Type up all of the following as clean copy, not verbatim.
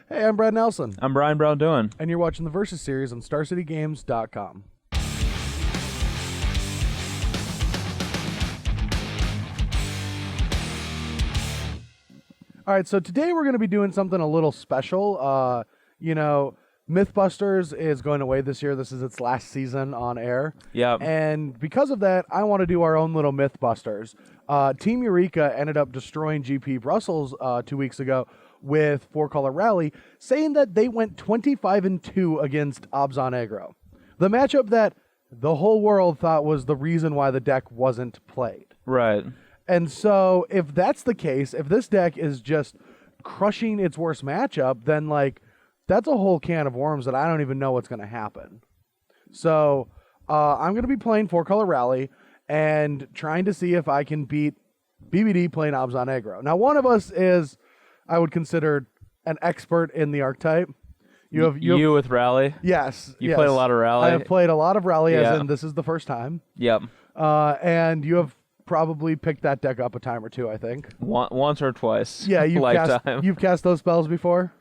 Hey, I'm Brad Nelson. I'm Brian Braun-Duin. And you're watching the Versus series on StarCityGames.com. All right, so today we're going to be doing something a little special. Mythbusters is going away this year. This is its last season on air. Yep. And because of that, I want to do our own little Mythbusters. Team Eureka ended up destroying GP Brussels 2 weeks ago with four-color rally, saying that they went 25-2 against Obzon Aggro. The matchup that the whole world thought was the reason why the deck wasn't played. Right. And so if that's the case, if this deck is just crushing its worst matchup, then that's a whole can of worms that I don't even know what's going to happen. So I'm going to be playing four-color rally and trying to see if I can beat BBD playing Obzon Aggro. Now, one of us is, I would consider, an expert in the archetype. You with Rally? Yes. You played a lot of Rally? I have played a lot of Rally, Yeah. as in this is the first time. Yep. And you have probably picked that deck up a time or two, I think. Once or twice. Yeah, Lifetime. you've cast those spells before?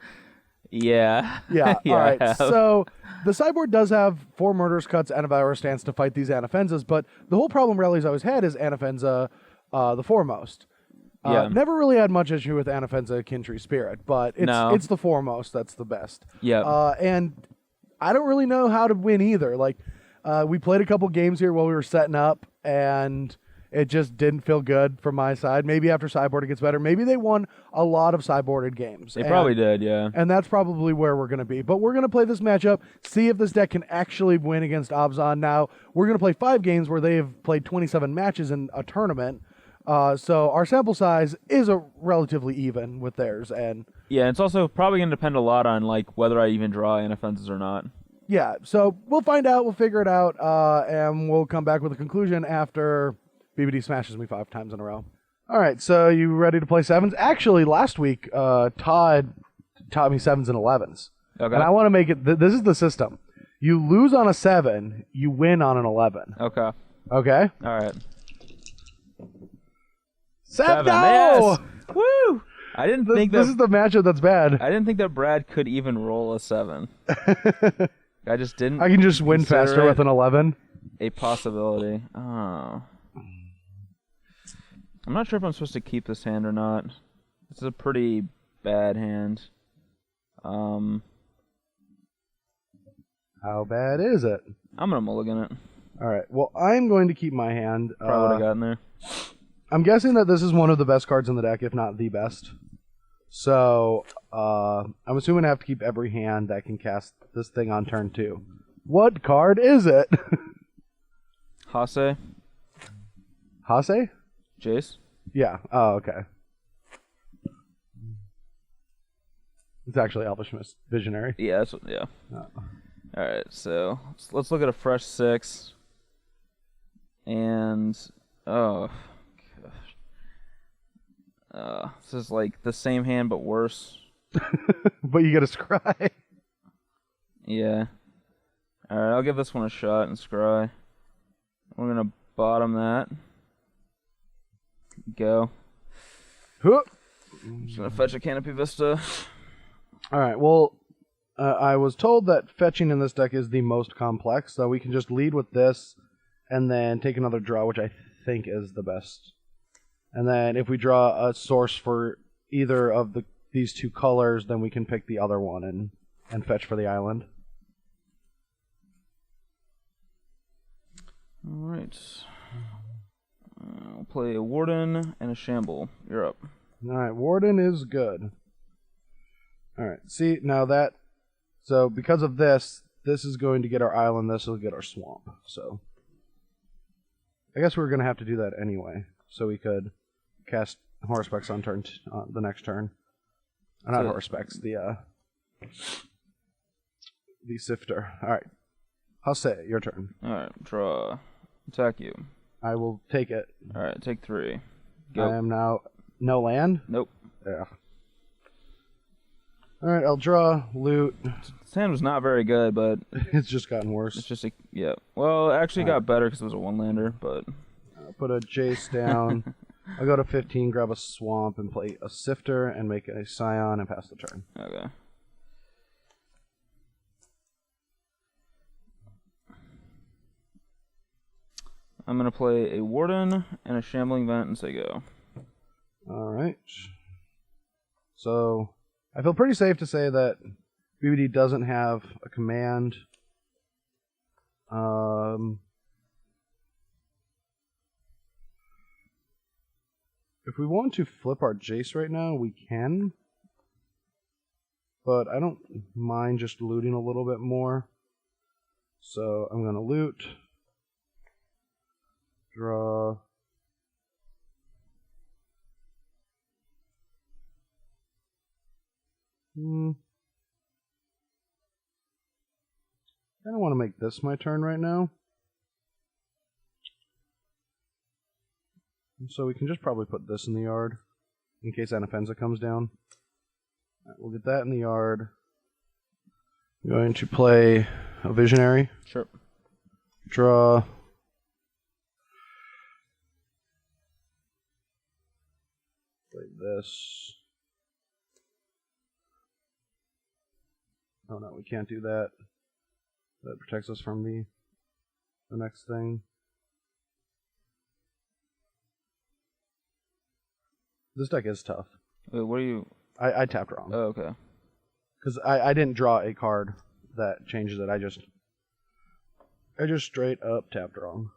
Yeah. Yeah. Yeah, All right. I have. So the sideboard does have 4 Murderous Cuts and a Valorous Stance to fight these Anafenzas, but the whole problem Rally's always had is Anafenza the foremost. Yeah. Never really had much issue with Anafenza Kintree Spirit, but it's the foremost that's the best. Yeah. And I don't really know how to win either. We played a couple games here while we were setting up, and it just didn't feel good from my side. Maybe after sideboarding gets better. Maybe they won a lot of sideboarded games. They probably did, yeah. And that's probably where we're going to be. But we're going to play this matchup, see if this deck can actually win against Obzon. Now, we're going to play 5 games where they have played 27 matches in a tournament. So our sample size is relatively even with theirs. And yeah, it's also probably going to depend a lot on whether I even draw Anafenzas or not. yeah, so we'll find out. We'll figure it out. And we'll come back with a conclusion after BBD smashes me 5 times in a row. All right, so you ready to play 7s? Actually, last week, Todd taught me 7s and 11s. Okay. And I want to make it, this is the system. You lose on a 7, you win on an 11. Okay. Okay? All right. 7! Yes! Woo! I didn't think this is the matchup that's bad. I didn't think that Brad could even roll a 7. I just didn't. I can just win consider faster it with an 11. a possibility. Oh. I'm not sure if I'm supposed to keep this hand or not. This is a pretty bad hand. How bad is it? I'm gonna mulligan it. All right. Well, I'm going to keep my hand. Probably would have gotten there. I'm guessing that this is one of the best cards in the deck, if not the best. So I'm assuming I have to keep every hand that can cast this thing on turn 2. What card is it? Hase? Hase? Jace? Yeah. Oh, okay. It's actually Elvish Visionary. Yeah, that's what, yeah. Oh. Alright, so let's look at a fresh 6. And oh gosh. This is like the same hand but worse. But you get a scry. Yeah. Alright, I'll give this one a shot and scry. We're gonna bottom that. Go. I'm just gonna fetch a Canopy Vista. Alright, well, I was told that fetching in this deck is the most complex, so we can just lead with this and then take another draw, which I think is the best. And then if we draw a source for either of these 2 colors, then we can pick the other one and fetch for the island. Alright. I'll play a Warden and a Shamble. You're up. Alright, Warden is good. Alright, see, now so because of this is going to get our island, this will get our swamp. So I guess we're going to have to do that anyway, so we could cast Horospex on the next turn. Not Horospex, the Sifter. Alright. Hase, your turn. Alright, draw. Attack you. I will take it. Alright, take 3. Go. I am now no land? Nope. Yeah. Alright, I'll draw, loot. This hand was not very good, but It's just gotten worse. it's just a, yeah. Well, it actually got better because it was a 1-lander, but I'll put a Jace down. I'll go to 15, grab a swamp, and play a Sifter, and make a Scion, and pass the turn. okay. I'm going to play a Warden and a Shambling Vent and say go. All right. So I feel pretty safe to say that BBD doesn't have a command. If we want to flip our Jace right now, we can. But I don't mind just looting a little bit more. So I'm going to loot. Draw. I don't want to make this my turn right now. So we can just probably put this in the yard in case Anafenza comes down. All right, we'll get that in the yard. I'm going to play a Visionary. Sure. Draw. Play this. Oh no, we can't do that. That protects us from the next thing. This deck is tough. Wait, what are you... I tapped wrong. Oh, okay. Because I didn't draw a card that changes it. I just straight up tapped wrong.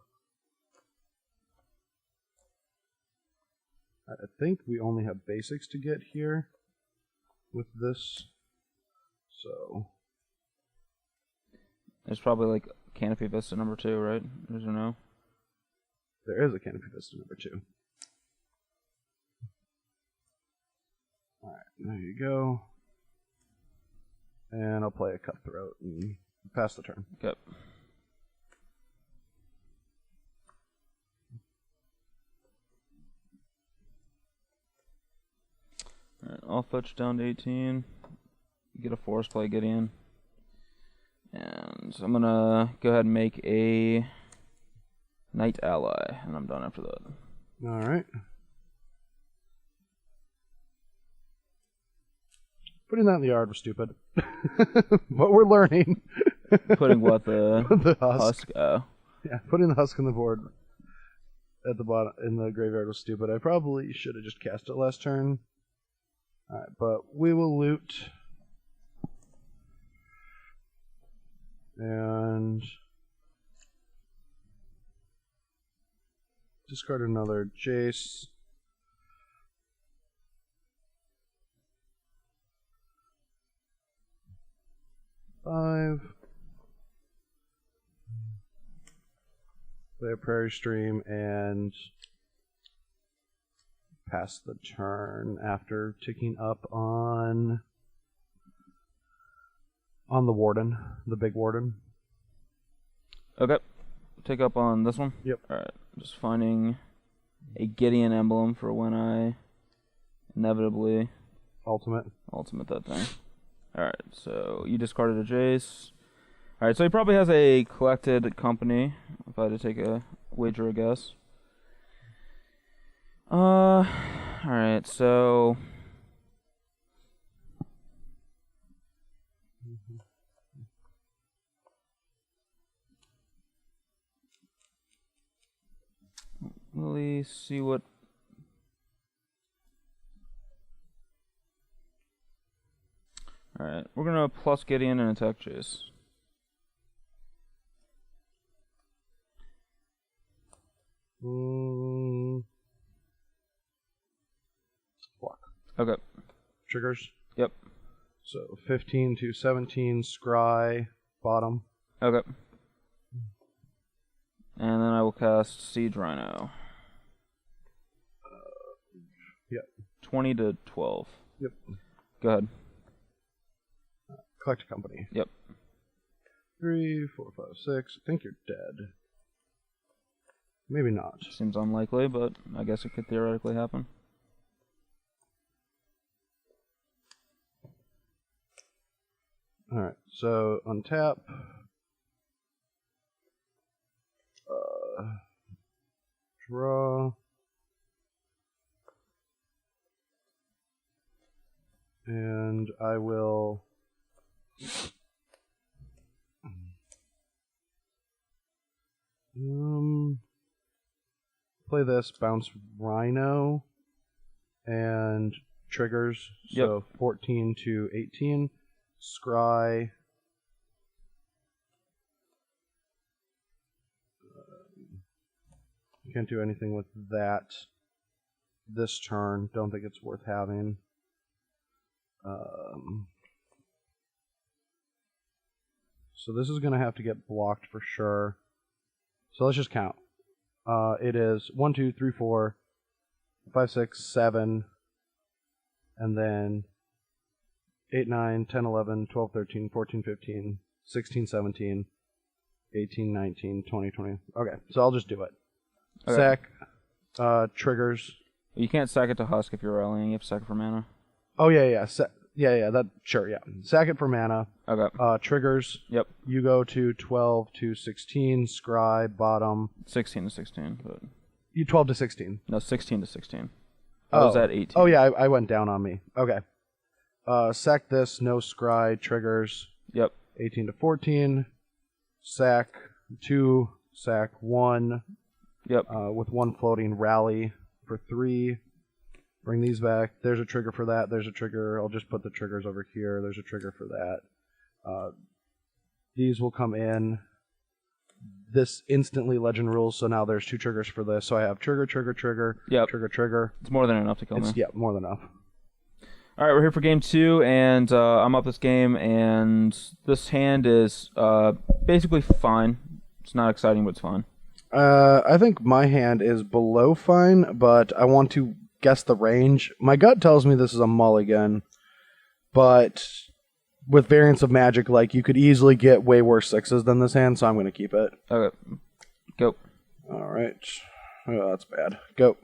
I think we only have basics to get here with this. So There's probably like Canopy Vista number 2, right? There's a no? there is a Canopy Vista number 2. Alright, there you go. And I'll play a Cutthroat and pass the turn. Yep. Alright, I'll fetch down to 18. Get a force play Gideon. And I'm gonna go ahead and make a Knight Ally, and I'm done after that. Alright. Putting that in the yard was stupid. But we're learning. Putting what, the, the husk. husk? Oh. Yeah, putting the husk on the board at the bottom in the graveyard was stupid. I probably should have just cast it last turn. Alright, but we will loot. And discard another Jace. Five. Play a Prairie Stream and pass the turn after ticking up on the Warden, the big Warden. Okay. Take up on this one? Yep. Alright. Just finding a Gideon emblem for when I inevitably Ultimate that thing. Alright, so you discarded a Jace. Alright, so he probably has a collected company, if I had to take a wager, I guess. Alright, so... Really see what... Alright, we're gonna plus Gideon and attack Jace. Block. Okay. Triggers. Yep. So 15 to 17, scry, bottom. Okay. And then I will cast Siege Rhino. Yep. 20 to 12. Yep. Go ahead. Collect a company. Yep. 3, 4, 5, 6. I think you're dead. Maybe not. Seems unlikely, but I guess it could theoretically happen. Alright, so untap. Draw. And I will... play this, bounce Rhino, and triggers. So 14 to 18. Scry. Can't do anything with that this turn. Don't think it's worth having. So this is going to have to get blocked for sure. So let's just count. It is 1, 2, 3, 4, 5, 6, 7, and then 8, 9, 10, 11, 12, 13, 14, 15, 16, 17, 18, 19, 20, 20. Okay, so I'll just do it. Okay. Sack, triggers. You can't sack it to Husk if you're rallying. You have to sack it for mana. Oh, yeah. Sure. Sack it for mana. Okay. Triggers. Yep. You go to 12 to 16. Scry, bottom. 16 to 16. But... You 12 to 16. No, 16 to 16. I was at 18. Oh, yeah, I went down on me. Okay. Sack this, no scry, triggers. Yep. 18 to 14. Sack 2, sack 1. Yep. With 1 floating, rally for 3. Bring these back. There's a trigger for that. There's a trigger. I'll just put the triggers over here. There's a trigger for that. These will come in. This instantly legend rules, so now there's 2 triggers for this. So I have trigger, yep. trigger. It's more than enough to kill me. Yeah, more than enough. All right, we're here for game 2, and I'm up this game, and this hand is basically fine. It's not exciting, but it's fine. I think my hand is below fine, but I want to guess the range. My gut tells me this is a mulligan, but with variants of Magic, like, you could easily get way worse 6s than this hand, so I'm going to keep it. Okay. Go. All right. Oh, that's bad. Go.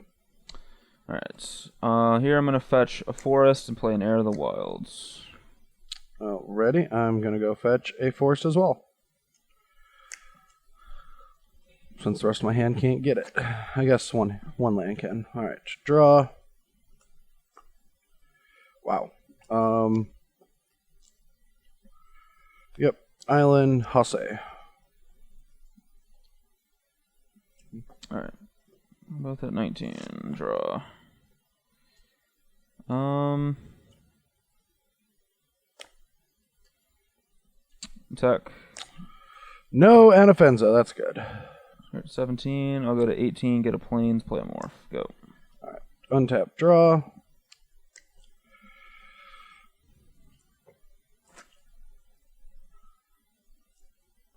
All right. Here I'm going to fetch a forest and play an Heir of the Wilds. Oh, ready? I'm going to go fetch a forest as well. Since the rest of my hand can't get it. I guess one land can. Alright, draw. Wow. Yep. Island, Hase. Alright. Both at 19. Draw. Attack. No Anafenza, that's good. 17. I'll go to 18, get a plains, play a morph. Go. Alright. Untap, draw.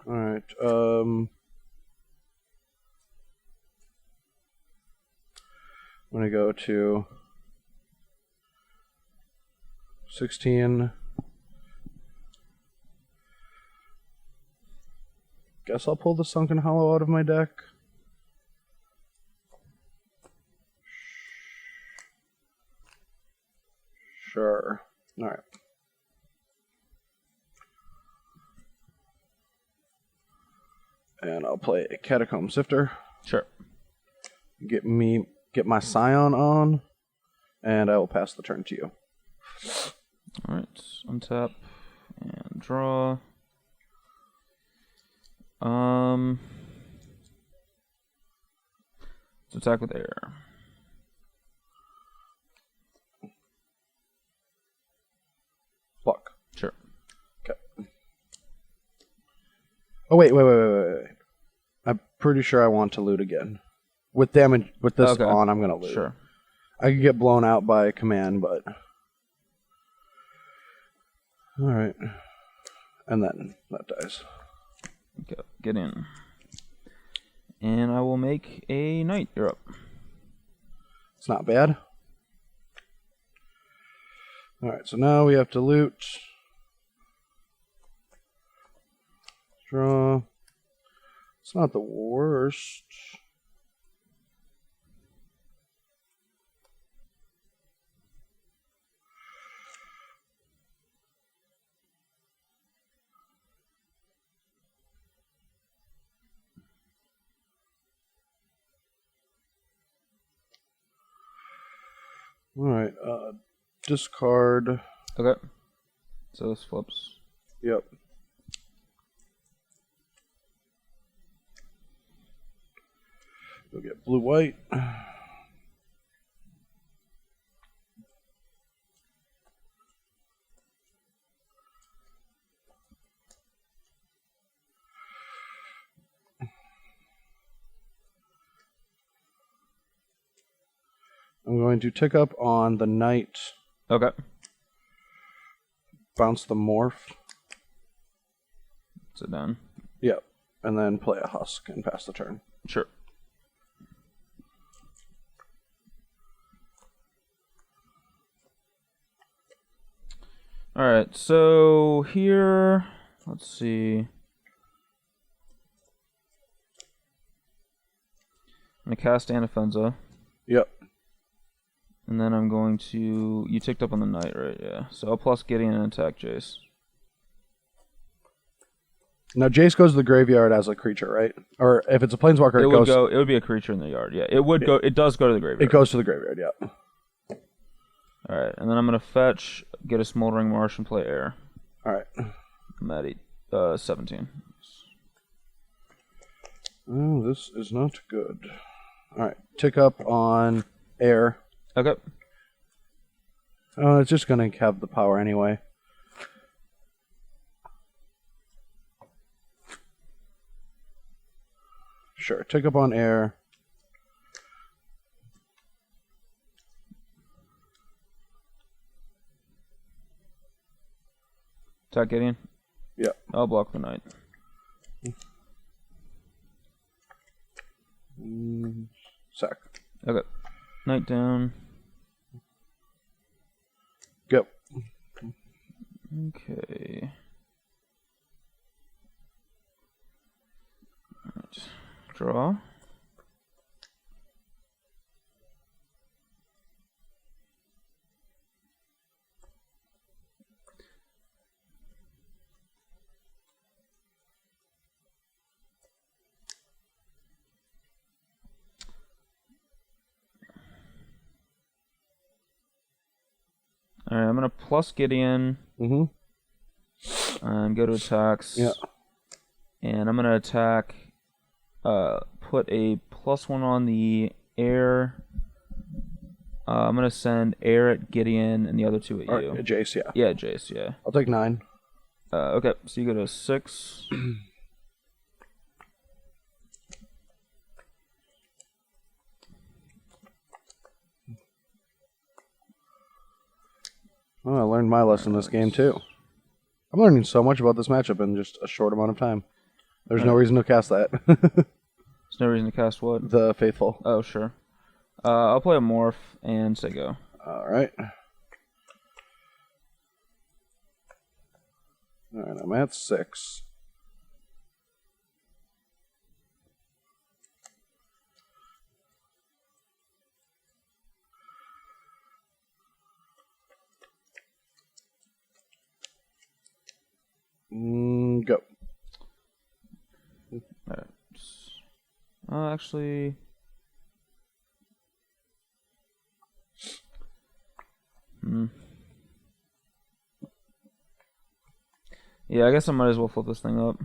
Alright, I'm gonna go to 16. Guess I'll pull the Sunken Hollow out of my deck. Sure. Alright. And I'll play a Catacomb Sifter. Sure. Get my Scion on, and I will pass the turn to you. Alright. Untap and draw. Let's attack with air. Block. Sure. Okay. Oh wait. I'm pretty sure I want to loot again. With damage, with this on, I'm gonna loot. Sure. I could get blown out by command, but all right. And then that dies. Okay, get in. And I will make a knight. You're up. It's not bad. Alright, so now we have to loot. Draw. It's not the worst. Alright, discard. Okay. So this flips. Yep. Go get blue-white. I'm going to tick up on the knight. Okay. Bounce the morph. Sit down. Yep. And then play a husk and pass the turn. Sure. Alright, so here, let's see. I'm going to cast Anafenza. Yep. And then I'm going to... You ticked up on the knight, right? Yeah. So I'll plus Gideon and attack Jace. Now Jace goes to the graveyard as a creature, right? Or if it's a planeswalker, it goes. It would be a creature in the yard. Yeah, it would go. It does go to the graveyard. It goes to the graveyard. Yeah. All right, and then I'm gonna fetch, get a Smoldering Marsh, and play air. All right. I'm at 17. Oh, this is not good. All right, tick up on air. Okay. Oh, it's just gonna have the power anyway. Sure, tick up on air. Attack Gideon? Yeah. I'll block the knight. Sack. Okay. Knight down. Go. Okay. Alright. Draw. Alright, I'm gonna plus Gideon. And go to attacks. Yeah. And I'm gonna attack. Put a +1 on the air. I'm gonna send air at Gideon and the other two at you. Right, Jace, yeah. Yeah, Jace, yeah. I'll take 9. Okay, so you go to 6. Oh, I learned my lesson this game too. I'm learning so much about this matchup in just a short amount of time. There's no reason to cast that. There's no reason to cast what? The Faithful. Oh, sure. I'll play a Morph and say go. Alright. Alright, I'm at 6. Go. Alright. Actually... Yeah, I guess I might as well flip this thing up.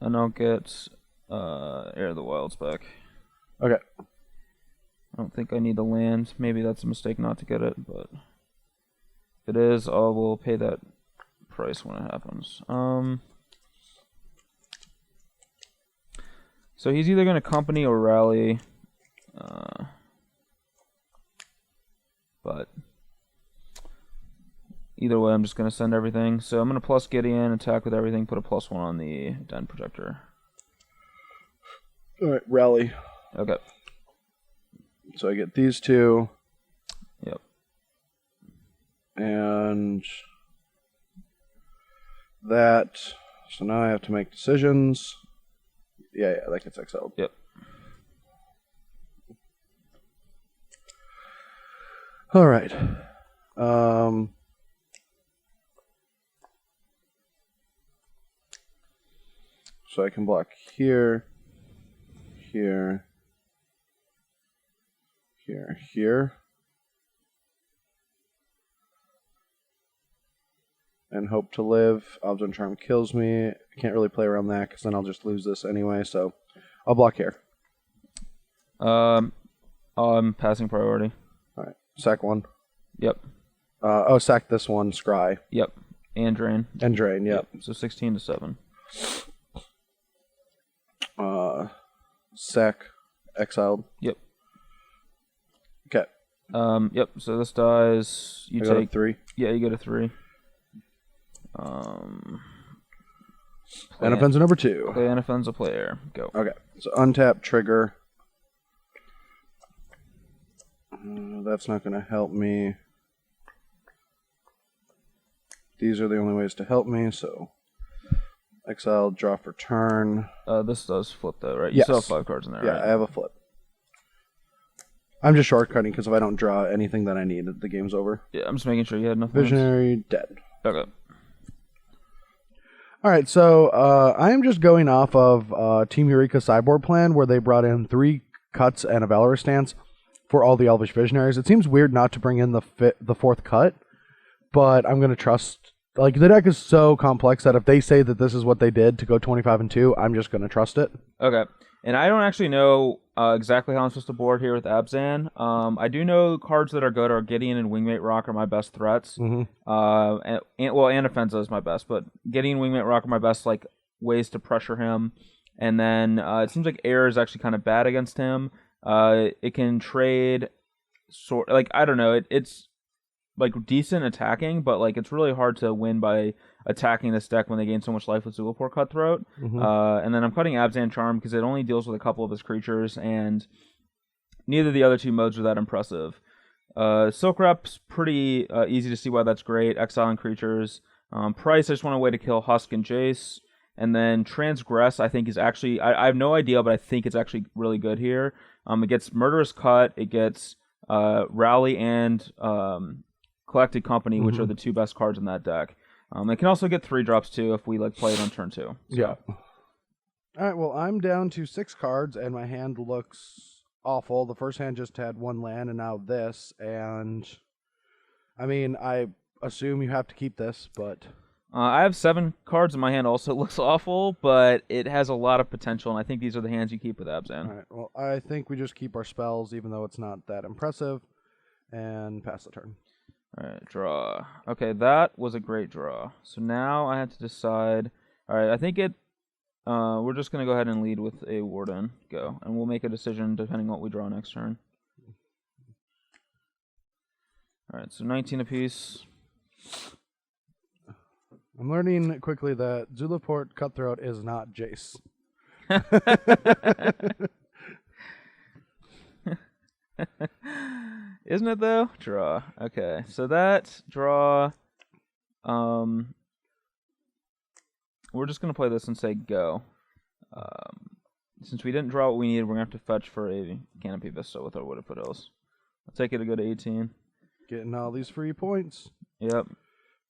And I'll get Air of the Wilds back. Okay. I don't think I need the land. Maybe that's a mistake not to get it, but if it is, I will pay that price when it happens. So he's either going to company or rally. But either way, I'm just going to send everything. So I'm going to plus Gideon, attack with everything, put a +1 on the Den Protector. Alright, rally. Okay. So I get these two. Yep. And that. So now I have to make decisions. Yeah, that gets exiled. Yep. All right. So I can block here, here, here, here. And hope to live. Obstinate Charm kills me. I can't really play around that because then I'll just lose this anyway. So I'll block here. I'm passing priority. All right. Sack one. Yep. Sack this one. Scry. Yep. And drain. And drain. Yep. So 16 to 7. Sack. Exiled. Yep. Okay. Yep. So this dies. You I take got a 3. Yeah, you get a 3. Anafenza number 2. Play Anafenza player. Go. Okay. So untap trigger. That's not going to help me. These are the only ways to help me, so exile, draw for turn. This does flip though, right? You Yes. still have 5 cards in there, Yeah, right? I have a flip. I'm just shortcutting because if I don't draw anything that I need, the game's over. Yeah, I'm just making sure you had nothing else. Visionary, dead. Okay. All right, so I am just going off of Team Eureka sideboard plan where they brought in 3 cuts and a Valorous stance for all the Elvish Visionaries. It seems weird not to bring in the 4th cut, but I'm going to trust. Like, the deck is so complex that if they say that this is what they did to go 25 and 2, I'm just going to trust it. Okay. And I don't actually know exactly how I'm supposed to board here with Abzan. I do know cards that are good are Gideon and Wingmate Rock are my best threats. Mm-hmm. And Offensa is my best, but Gideon and Wingmate Rock are my best like ways to pressure him. And then it seems like Air is actually kind of bad against him. It can trade I don't know. It's like decent attacking, but like it's really hard to win by attacking this deck when they gain so much life with Zulaport Cutthroat. Mm-hmm. And then I'm cutting Abzan Charm because it only deals with a couple of his creatures, and neither of the other 2 modes are that impressive. Silk Rep's pretty easy to see why that's great. Exiling creatures. Price, I just want a way to kill Husk and Jace. And then Transgress, I think is actually, I have no idea, but I think it's actually really good here. It gets Murderous Cut, it gets Rally and Collected Company, which are the 2 best cards in that deck. It can also get 3-drops too if we like play it on turn 2. So. Yeah. All right. Well, I'm down to 6 cards, and my hand looks awful. The first hand just had 1 land, and now this. And I mean, I assume you have to keep this, but I have 7 cards in my hand. Also, it looks awful, but it has a lot of potential, and I think these are the hands you keep with Abzan. all right. Well, I think we just keep our spells, even though it's not that impressive, and pass the turn. All right, draw. Okay, that was a great draw. So now I have to decide. All right, I think we're just going to go ahead and lead with a Warden. Go. And we'll make a decision depending on what we draw next turn. All right, so 19 apiece. I'm learning quickly that Zulaport Cutthroat is not Jace. Isn't it though? Draw. Okay, so that draw. We're just gonna play this and say go. Since we didn't draw what we needed, we're gonna have to fetch for a Canopy Vista with our Wood of Foothills. I'll take it to go to 18. Getting all these free points. Yep.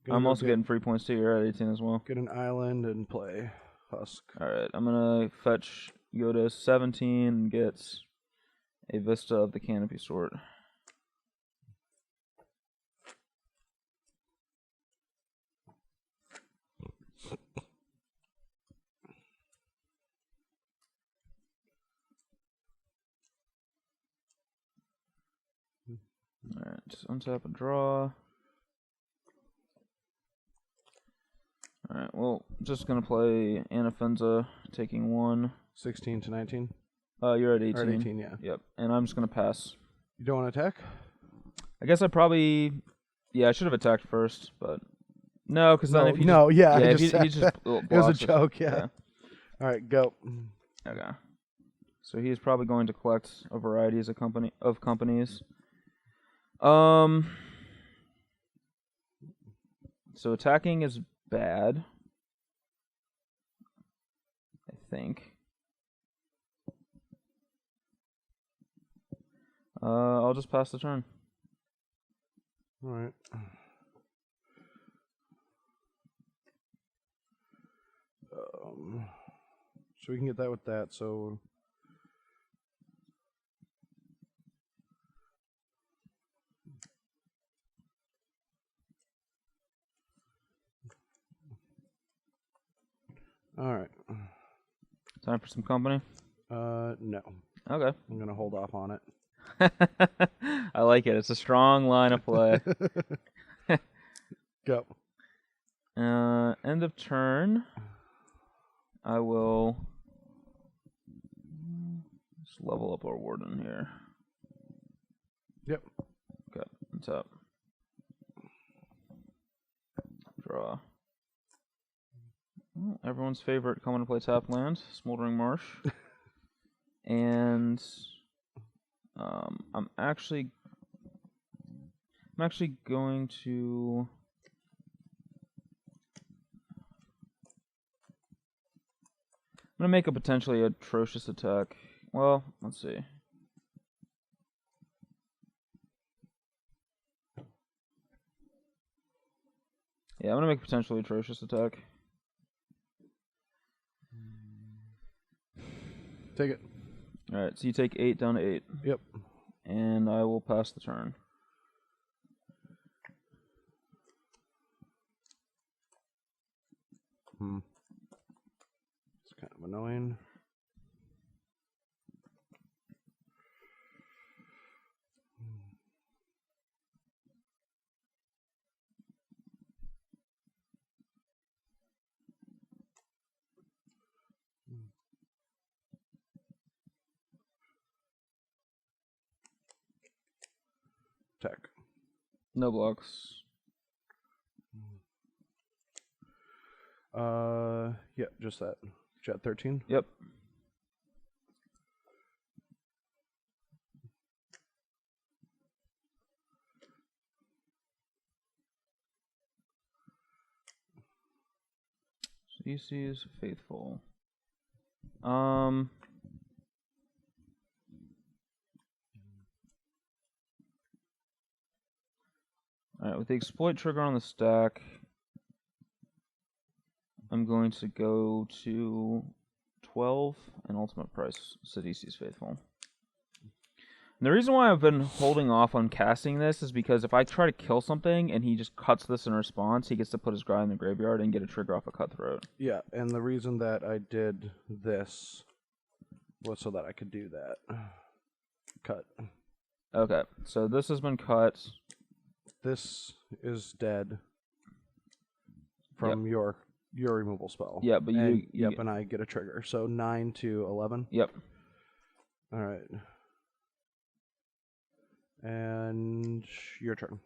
Gonna I'm go also getting free points too. You're at 18 as well. Get an island and play Husk. All right, I'm gonna fetch. Go to 17 and get a Vista of the Canopy sort. Alright, just untap and draw. Alright, well, just gonna play Anafenza, taking 1. 16 to 19. You're at 18. Or at 18, yeah. Yep, and I'm just gonna pass. You don't want to attack? I guess I probably... Yeah, I should have attacked first, but... No, because then if you No, just, yeah, I if just he said just that. blocks It was a us. joke, yeah. All right, go. Okay. So he's probably going to collect a variety of companies. So attacking is bad, I think. I'll just pass the turn. All right. So we can get that with that. So all right. Time for some company. No. Okay. I'm gonna hold off on it. I like it. It's a strong line of play. Go. End of turn. I will just level up our warden here. Yep. Okay, what's up? Draw. Well, everyone's favorite come to play tap land, Smoldering Marsh. And I'm actually going to make a potentially atrocious attack. Well, let's see. Yeah, I'm gonna make a potentially atrocious attack. Take it. Alright, so you take 8 down to 8. Yep. And I will pass the turn. It's kind of annoying. Tech. No blocks. Yeah, just that. Jet 13. Yep. Species faithful. Alright, with the exploit trigger on the stack, I'm going to go to 12 and ultimate price Sidici's faithful. And the reason why I've been holding off on casting this is because if I try to kill something and he just cuts this in response, he gets to put his guy in the graveyard and get a trigger off a cutthroat. Yeah, and the reason that I did this was so that I could do that. Cut. Okay, so this has been cut. This is dead from your removal spell. Yeah, but and I get a trigger. So 9 to 11. Yep. All right. And your turn.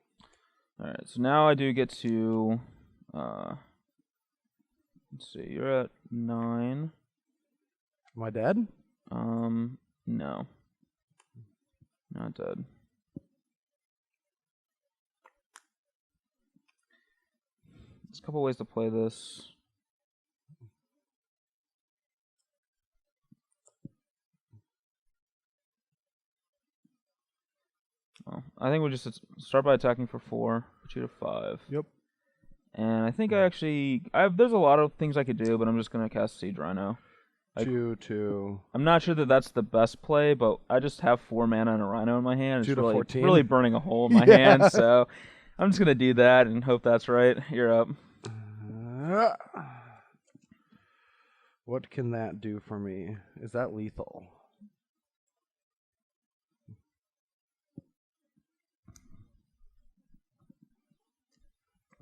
All right. So now I do get to. Let's see. You're at 9. Am I dead? No. Not dead. There's a couple ways to play this. Well, I think we'll just start by attacking for 4, put you to 5. Yep. And I think there's a lot of things I could do, but I'm just going to cast Siege Rhino. 2. I'm not sure that that's the best play, but I just have 4 mana and a Rhino in my hand. 2 to 14. Really burning a hole in my hand, so I'm just going to do that and hope that's right. You're up. What can that do for me? Is that lethal?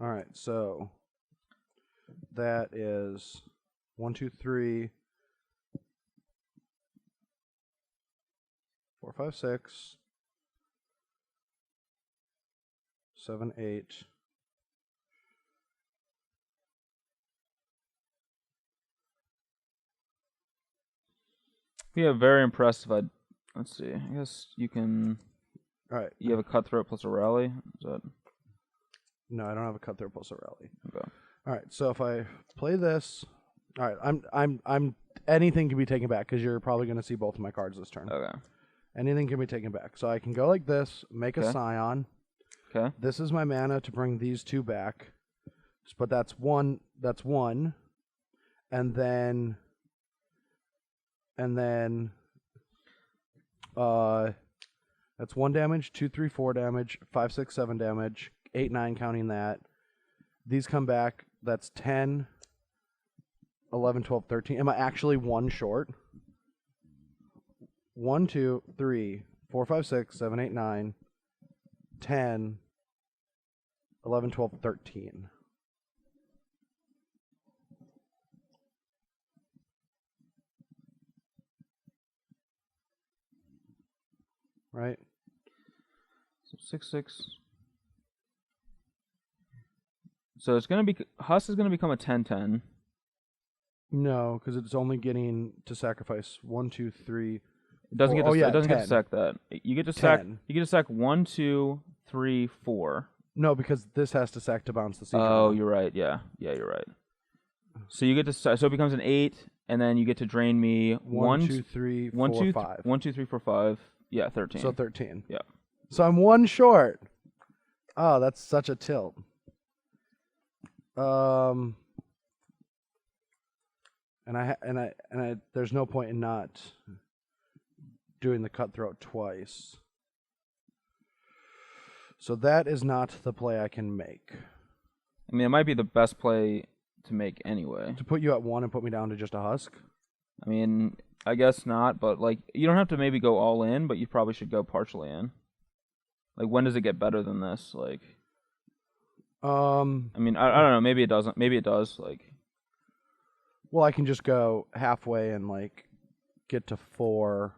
All right, so that is 1, 2, 3, 4, 5, 6, 7, 8. Yeah, very impressed. Let's see. I guess you can. All right. You have a cutthroat plus a rally. Is that? No, I don't have a cutthroat plus a rally. Okay. All right. So if I play this, all right. I'm. Anything can be taken back because you're probably going to see both of my cards this turn. Okay. Anything can be taken back. So I can go like this, make a Scion. Okay. This is my mana to bring these 2 back. But that's one. That's 1. And then that's 1 damage, 2, 3, 4 damage, 5, 6, 7 damage, 8, 9 counting that. These come back. That's 10, 11, 12, 13. Am I actually 1 short? 1, 2, 3, 4, 5, 6, 7, 8, 9, 10, 11, 12, 13. Right? So 6, 6. So it's gonna be Husk is gonna become a 10-10. No, because it's only getting to sacrifice 1, 2, 3. It doesn't get to. yeah, it doesn't 10. get to sack that. You get to sack. 10. You get to sack 1, 2, 3, 4. No, because this has to sack to bounce the siege. Oh, armor. you're right. Yeah, you're right. So you get to. So it becomes an 8, and then you get to drain me 1, 2, 3, 4, 5. 1, 2, 3, 4, 5. Yeah, 13. So 13. Yeah. So I'm 1 short. Oh, that's such a tilt. And I there's no point in not doing the cutthroat twice. So that is not the play I can make. I mean, it might be the best play to make anyway. To put you at 1 and put me down to just a husk? I mean, I guess not, but like you don't have to maybe go all in, but you probably should go partially in. Like, when does it get better than this? Like, I mean, I don't know. Maybe it doesn't. Maybe it does. Like, well, I can just go halfway and like get to 4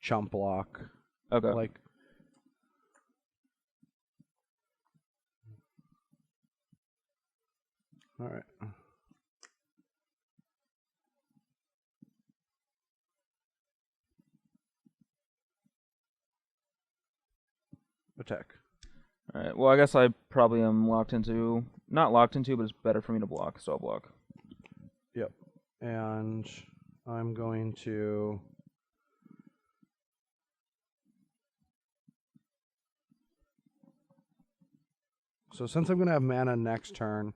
chump block. okay. Like, all right. Attack. All right. Well, I guess I probably am not locked into, but it's better for me to block. So I'll block. Yep. And I'm going to so since I'm going to have mana next turn,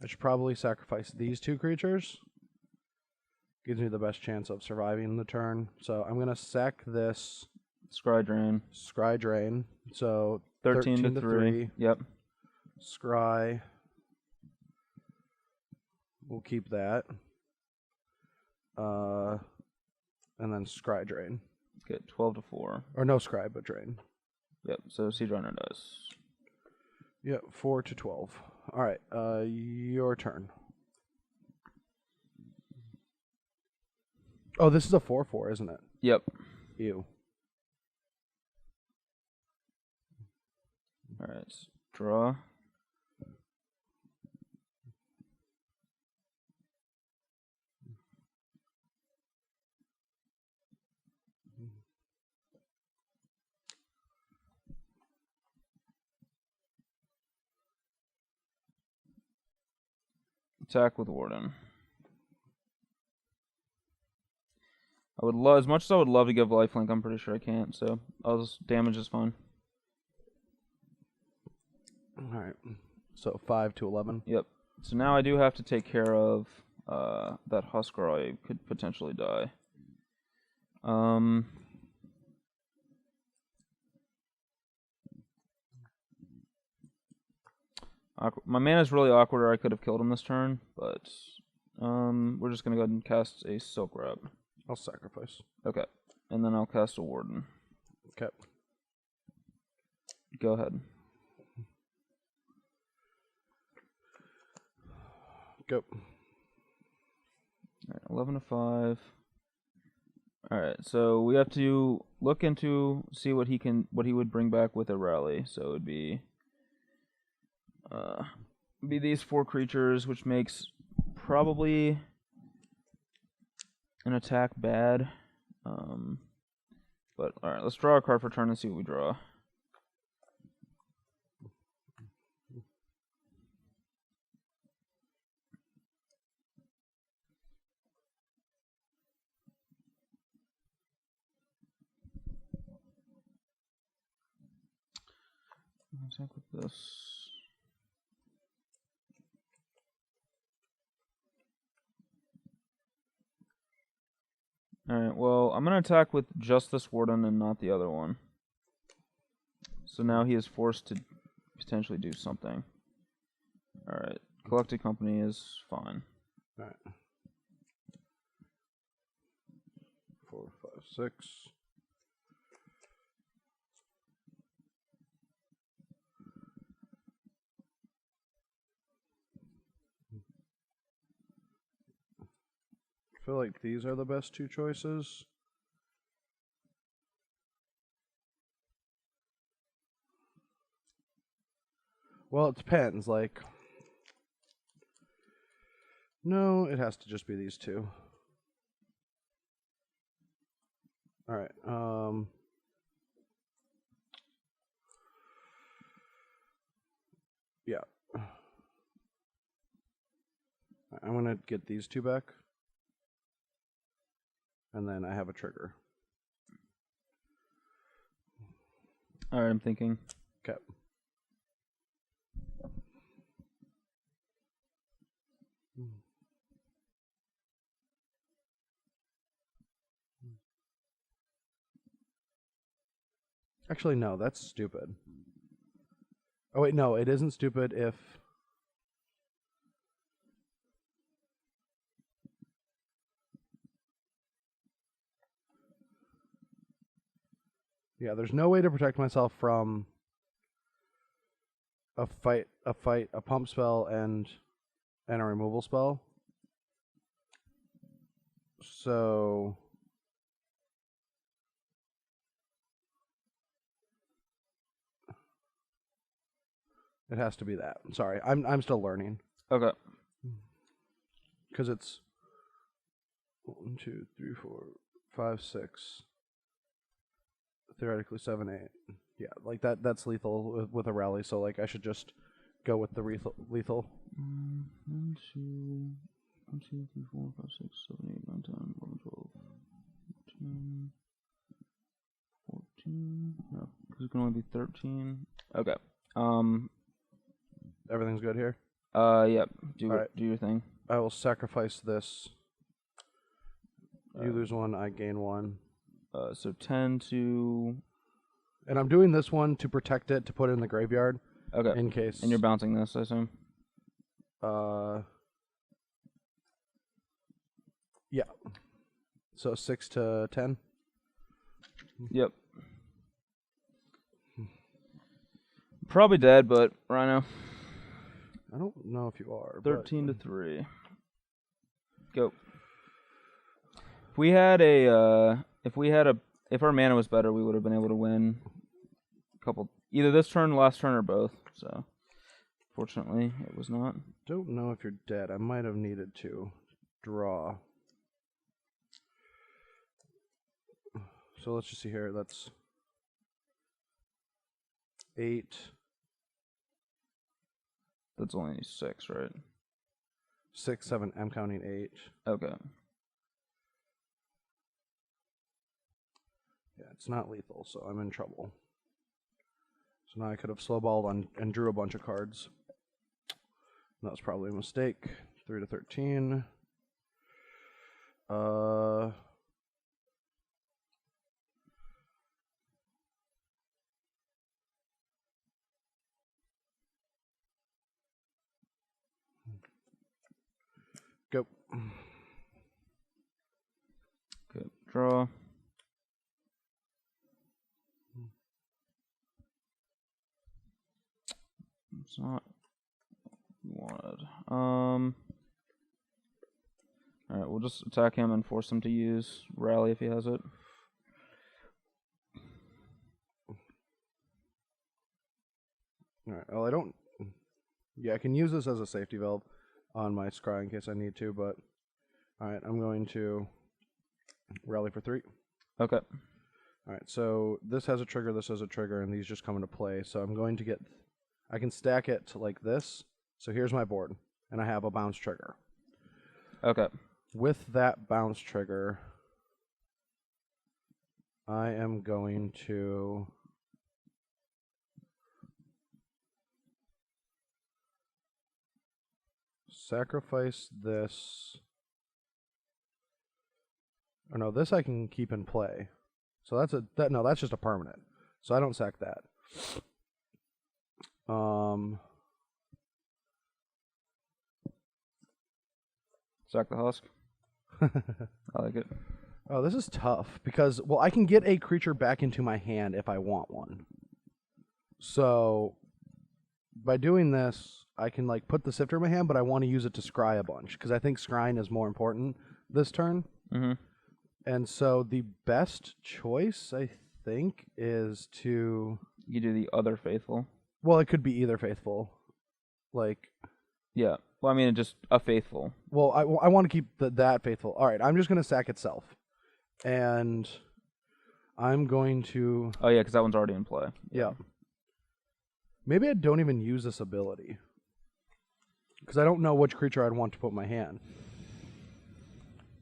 I should probably sacrifice these 2 creatures. Gives me the best chance of surviving the turn. So I'm going to sack this Scry drain. Scry Drain. So 13 to 3. Yep. Scry. We'll keep that. And then Scry Drain. Get 12 to 4. Or no Scry, but Drain. Yep. So Siege Runner does. Yep, 4 to 12. All right, your turn. Oh, this is a 4/4, isn't it? Yep. Ew. All right. Draw. Attack with Warden. I would love, as much as I would love to give lifelink, I'm pretty sure I can't. So I'll just damage is fine. All right. So 5 to 11. Yep. So now I do have to take care of that Husk, or I could potentially die. My mana's really awkward, or I could have killed him this turn, but we're just gonna go ahead and cast a Silk Wrap. I'll sacrifice. Okay, and then I'll cast a Warden. Okay. Go ahead. Go. All right, 11 to 5. All right, so we have to look into see what he would bring back with a rally. So it would be these 4 creatures, which makes probably an attack bad. But all right, let's draw a card for turn and see what we draw. Attack with this. Alright, well, I'm going to attack with just this Warden and not the other one. So now he is forced to potentially do something. Alright, Collected Company is fine. All right. 4, 5, 6. I feel like these are the best two choices. Well, it depends. Like, no, it has to just be these two. All right. Yeah. I'm going to get these two back. And then I have a trigger. All right, I'm thinking. Okay. Actually, no, that's stupid. Oh, wait, no, it isn't stupid if... Yeah, there's no way to protect myself from a pump spell, and a removal spell. So... It has to be that. Sorry, I'm still learning. Okay. Because it's 1, 2, 3, 4, 5, 6. Theoretically 7, 8. Yeah, like that's lethal with a rally. So like I should just go with the lethal. 1, 2, 3, 4, 5, 6, 7, 8, 9, 10, 11, 12, 13, 14. No, because it can only be 13. Okay. Everything's good here. Yep. Do right. do your thing. I will sacrifice this. You lose 1, I gain 1. So 10 to... And I'm doing this one to protect it, to put it in the graveyard. Okay. In case. And you're bouncing this, I assume? Yeah. So 6 to 10? Yep. Probably dead, but Rhino. I don't know if you are. 13 to 3. Go. If we had a, if our mana was better, we would have been able to win a couple, either this turn, last turn, or both. So, fortunately, it was not. Don't know if you're dead. I might have needed to draw. So let's just see here. That's 8. That's only 6, right? 6, 7. I'm counting 8. Okay. Yeah, it's not lethal, so I'm in trouble. So now I could have slowballed and drew a bunch of cards. That was probably a mistake. 3 to 13. Go. Okay. Draw. It's not what we wanted. Alright, we'll just attack him and force him to use Rally if he has it. Alright, well, I don't... Yeah, I can use this as a safety valve on my scry in case I need to, but... Alright, I'm going to rally for 3. Okay. Alright, so this has a trigger, this has a trigger, and these just come into play. So I'm going to get... I can stack it like this. So here's my board, and I have a bounce trigger. Okay. With that bounce trigger, I am going to... sacrifice this. Or no, this I can keep in play. So that's just a permanent. So I don't sack that. Sack the husk. I like it. Oh, this is tough because, well, I can get a creature back into my hand if I want one. So by doing this, I can like put the Sifter in my hand, but I want to use it to scry a bunch because I think scrying is more important this turn. Mm-hmm. And so the best choice, I think, is to... You do the other Faithful. Well, it could be either Faithful. Like... Yeah. Well, I mean, just a Faithful. Well, I want to keep that Faithful. All right, I'm just going to sack itself. And I'm going to... Oh, yeah, because that one's already in play. Yeah. Maybe I don't even use this ability. Because I don't know which creature I'd want to put in my hand.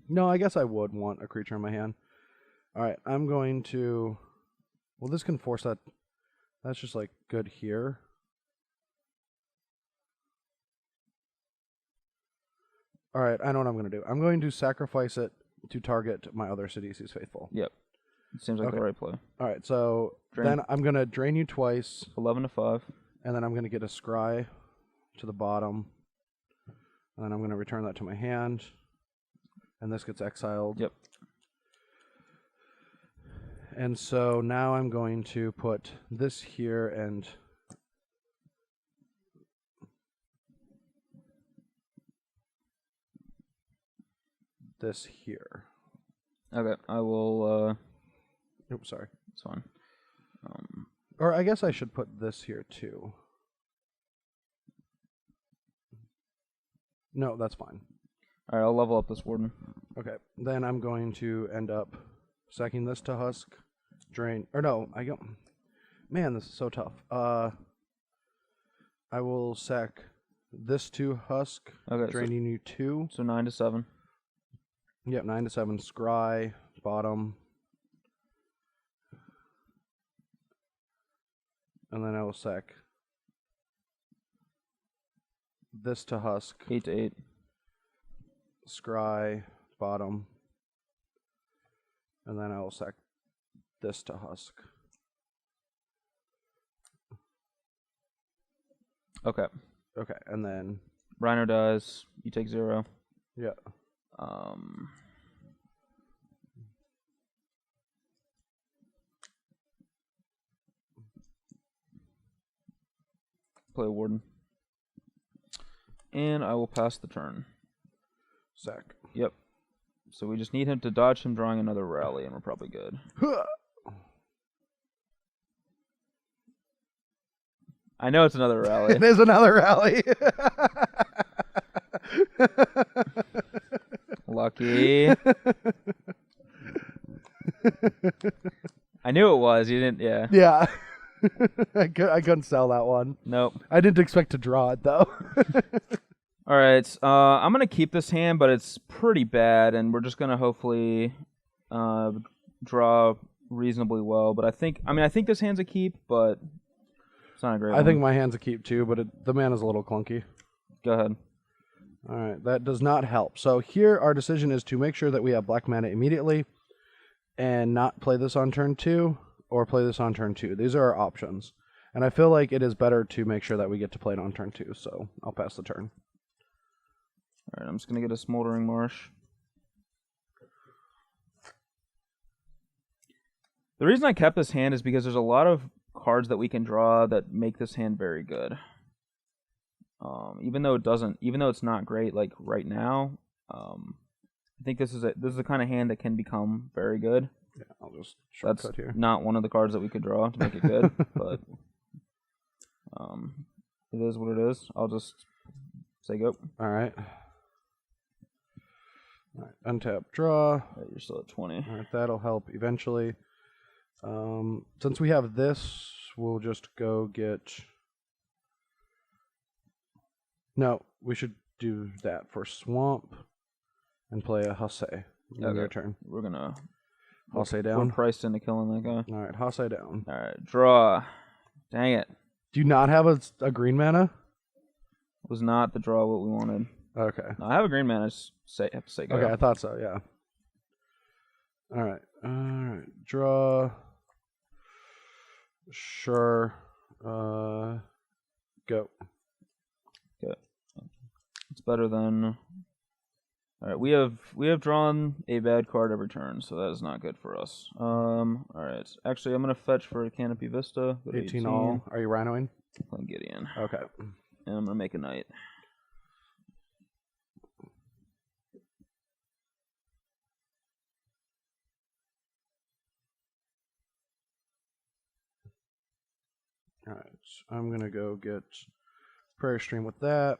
No, I guess I would want a creature in my hand. All right, I'm going to... Well, this can force that... That's just, like, good here. All right, I know what I'm going to do. I'm going to sacrifice it to target my other Sidisi's Faithful. Yep. It seems like the right play. All right, so Drain. then I'm going to drain you twice. 11 to 5. And then I'm going to get a scry to the bottom. And then I'm going to return that to my hand. And this gets exiled. Yep. And so now I'm going to put this here and... this here. Okay, I will, Oops, sorry. it's fine. Or I guess I should put this here too. No, that's fine. Alright, I'll level up this Warden. Okay, then I'm going to end up sacking this to Husk, drain, or no, I don't. Man, this is so tough. I will sack this to Husk, Okay, draining you 2. So 9 to 7. Yep, 9 to 7, scry, bottom. And then I will sack this to Husk, 8 to 8. scry, bottom. And then I will sack this to Husk. Okay. Okay, and then... Rhino dies. You take 0. Yeah. Play a Warden. And I will pass the turn. Sack. Yep. So we just need him to dodge him drawing another rally, and we're probably good. I know it's another rally. It is another rally. Lucky. I knew it was. You didn't, yeah. Yeah. I couldn't sell that one. Nope. I didn't expect to draw it, though. All right. I'm going to keep this hand, but it's pretty bad, and we're just going to hopefully draw reasonably well. But I think this hand's a keep, but it's not a great one. I think my hand's a keep, too, but the mana is a little clunky. Go ahead. All right, that does not help. So here, our decision is to make sure that we have black mana immediately and not play this on turn 2 or play this on turn 2. These are our options. And I feel like it is better to make sure that we get to play it on turn 2, so I'll pass the turn. All right, I'm just going to get a Smoldering Marsh. The reason I kept this hand is because there's a lot of cards that we can draw that make this hand very good. Even though it's not great like right now, I think this is the kind of hand that can become very good. Yeah, I'll just shortcut That's here. not one of the cards that we could draw to make it good, but it is what it is. I'll just say go. All right. All right, untap, draw. Right, you're still at 20. All right, that'll help eventually. Since we have this, we'll just go get... No, we should do that for Swamp and play a Hase in your turn. We're gonna Hase We're down. priced into killing that guy. All right, Hase down. All right, draw. Dang it. Do you not have a green mana? Was not the draw what we wanted. Okay. No, I have a green mana. I just have to say go. Okay, I thought so, yeah. All right. Draw. Sure. Go. Okay. It's better than All right, we have drawn a bad card every turn, so that is not good for us. All right. Actually, I'm gonna fetch for a Canopy Vista. Go to 18 all. Are you rhinoing? Playing Gideon. Okay. And I'm gonna make a knight. All right. I'm gonna go get Prairie Stream with that.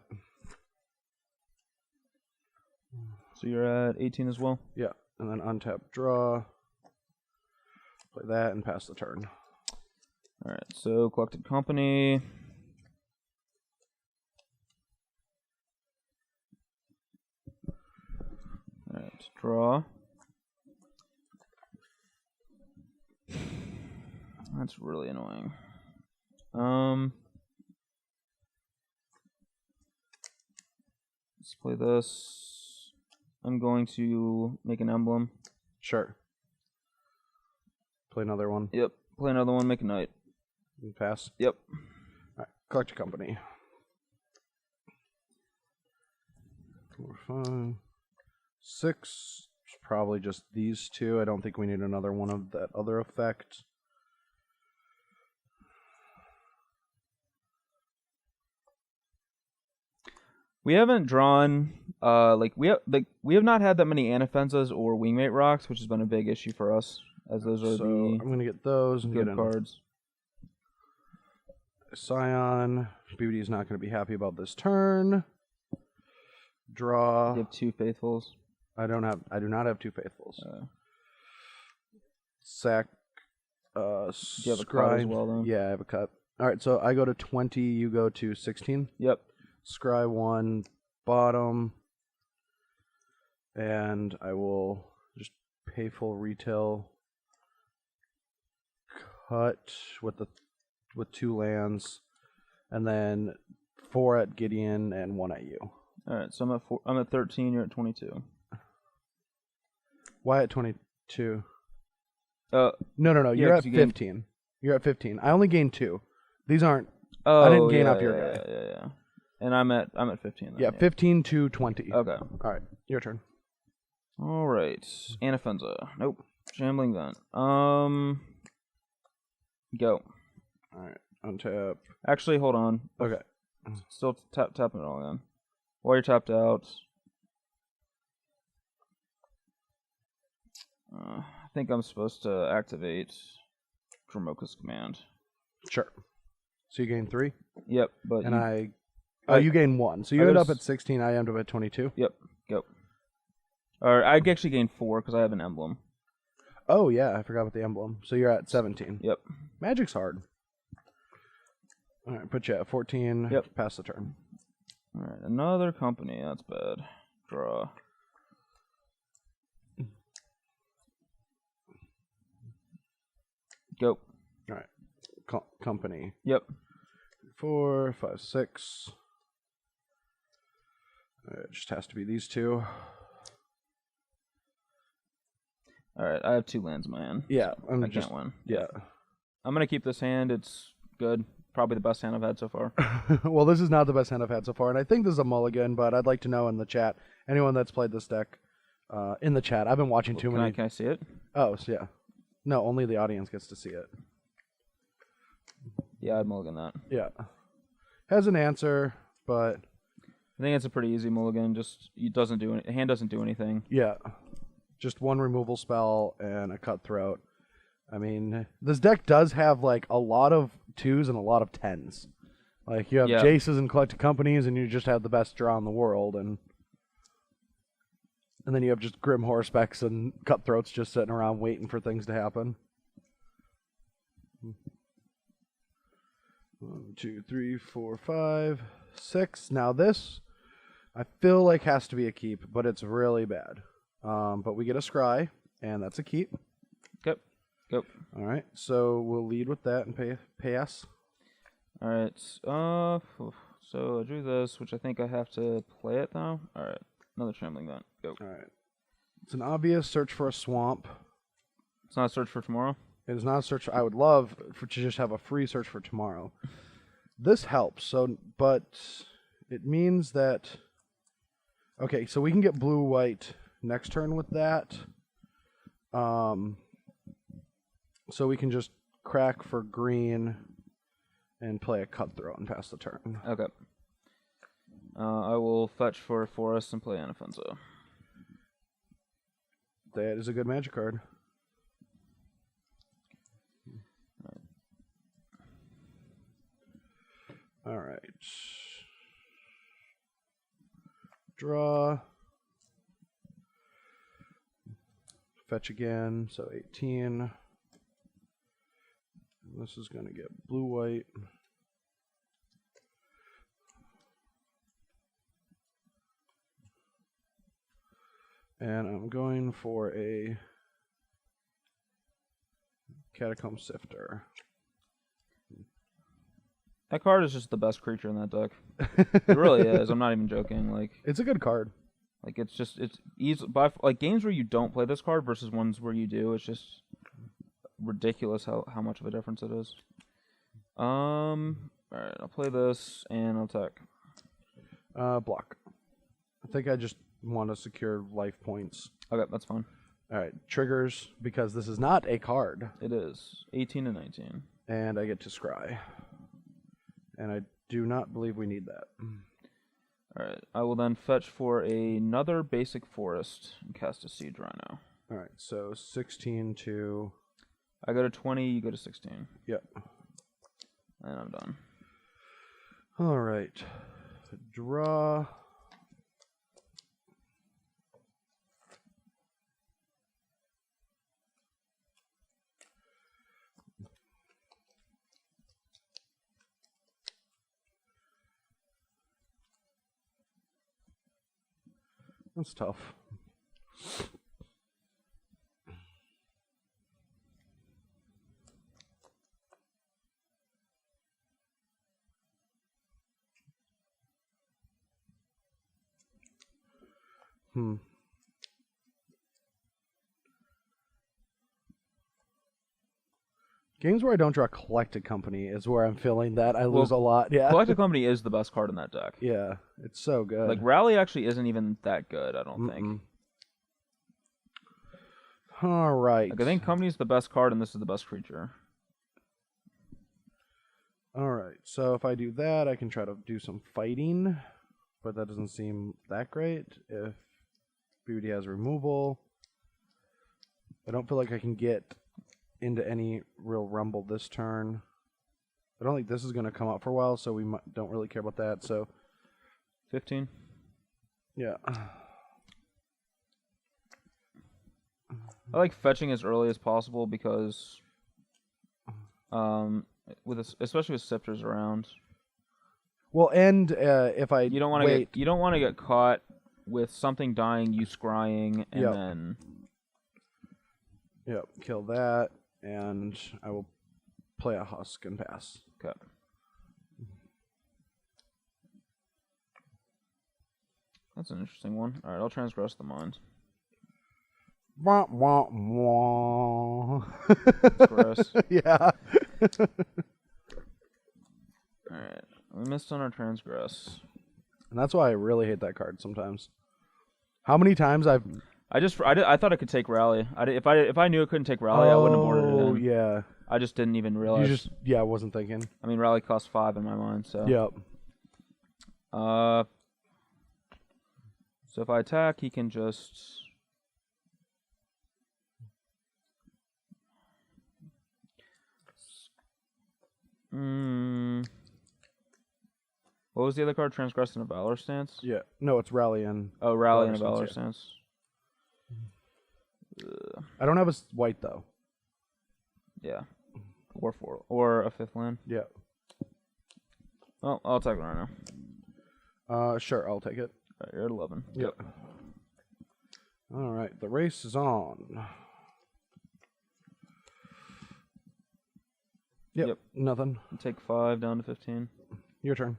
So you're at 18 as well? Yeah. And then untap, draw. Play that and pass the turn. All right, so collected company. All right, draw. That's really annoying. Let's play this. I'm going to make an emblem. Sure. Play another one. Yep. Play another one, make a knight. And pass. Yep. All right. Collect your company. 4, 5, 6. It's probably just these two. I don't think we need another one of that other effect. We haven't drawn we have not had that many Anafensas or Wingmate Rocks, which has been a big issue for us, as those are So the I'm gonna get those and good get cards. Scion. BBD is not gonna be happy about this turn. Draw. You have 2 Faithfuls. I do not have 2 Faithfuls. Sack. Do you have a cut as Scribe. well, then? Yeah, I have a cut. All right, so I go to 20. You go to 16. Yep. Scry 1 bottom, and I will just pay full retail. Cut with 2 lands, and then 4 at Gideon and 1 at you. All right, so I'm at 13. You're at 22. Why at 22? No. No. Yeah, You're at 'cause you 15. You're at 15. I only gained 2. These aren't. Oh, I didn't gain yeah, off your yeah, guy. Yeah. And I'm at 15. Then, Yeah, 15 to 20. Okay. All right, your turn. All right. Anafenza. Nope. Shambling Vent. Go. All right, untap. Actually, hold on. Okay. Still tapping it all again. While you're tapped out, I think I'm supposed to activate Dromoka's command. Sure. So you gain 3? Yep, but you gain 1. So you I end was- up at 16. I end up at 22. Yep, go. Or I actually gained 4 because I have an emblem. Oh yeah, I forgot about the emblem. So you're at 17. Yep. Magic's hard. All right, put you at 14. Yep. Pass the turn. All right, another company. That's bad. Draw. Go. All right. Company. Yep. 4, 5, 6. It just has to be these 2. All right, I have 2 lands in my hand. Yeah, I can't win. Yeah. I'm gonna keep this hand. It's good. Probably the best hand I've had so far. Well, this is not the best hand I've had so far, and I think this is a mulligan, but I'd like to know in the chat, anyone that's played this deck, in the chat. I've been watching too many. Can I see it? Oh, so yeah. No, only the audience gets to see it. Yeah, I'd mulligan that. Yeah. Has an answer, but I think it's a pretty easy mulligan. Just hand doesn't do anything. yeah. Just 1 removal spell and a cutthroat. I mean, this deck does have like a lot of 2s and a lot of 10s. Like you have Jaces and collected companies, and you just have the best draw in the world, and then you have just Grim Horsepecs and cutthroats just sitting around waiting for things to happen. 1, 2, 3, 4, 5, 6. Now this, I feel like has to be a keep, but it's really bad. But we get a scry, and that's a keep. Go. All right, so we'll lead with that and pass. All right. So I drew this, which I think I have to play it now. All right. Another Trembling Vent. Go. All right. It's an obvious search for a swamp. It's not a search for tomorrow. It is not a search. I would love to just have a free search for tomorrow. This helps. But it means that Okay, so we can get blue-white next turn with that. So we can just crack for green and play a cutthroat and pass the turn. Okay. I will fetch for a forest and play Inoffensive. That is a good magic card. All right. Draw. Fetch again, so 18. This is going to get blue-white. And I'm going for a Catacomb Sifter. That card is just the best creature in that deck. It really is. I'm not even joking. Like, it's a good card. Like it's easy like games where you don't play this card versus ones where you do. It's just ridiculous how much of a difference it is. All right, I'll play this and I'll attack. Block. I think I just want to secure life points. Okay, that's fine. All right, triggers, because this is not a card. It is 18 and 19. And I get to scry. And I do not believe we need that. Alright, I will then fetch for another basic forest and cast a Siege Rhino. Alright, so 16 to... I go to 20, you go to 16. Yep. And I'm done. Alright. Draw... That's tough. Games where I don't draw Collected Company is where I'm feeling that I lose a lot. Yeah. Collected Company is the best card in that deck. Yeah, it's so good. Like, Rally actually isn't even that good, I don't think. All right. Like, I think Company's the best card, and this is the best creature. All right. So if I do that, I can try to do some fighting, but that doesn't seem that great. If Beauty has removal, I don't feel like I can get into any real rumble this turn. I don't think this is going to come up for a while, so we don't really care about that. So 15. Yeah. I like fetching as early as possible because, especially with Scepters around. Well, and if I you don't want to get caught with something dying, you scrying, and then. Yep, kill that, and I will play a Husk and pass. Okay. That's an interesting one. All right, I'll transgress the mind. Wah, wah, wah. Gross. Yeah. Alright, we missed on our transgress. And that's why I really hate that card sometimes. How many times I thought I could take Rally. If I knew it couldn't take Rally, I wouldn't have boarded it in. Oh, yeah. I just didn't even realize. I wasn't thinking. I mean, Rally costs 5 in my mind, so. Yep. So if I attack, he can just. What was the other card? Transgress in a Valor Stance? Yeah. No, it's Rally and... Oh, Rally and a Valor Stance. I don't have a white, though. Yeah. Or a 5th land. Yeah. Well, I'll take it right now. Sure, I'll take it. All right, you're at 11. Yep. All right, the race is on. Yep. Nothing. Take 5 down to 15. Your turn.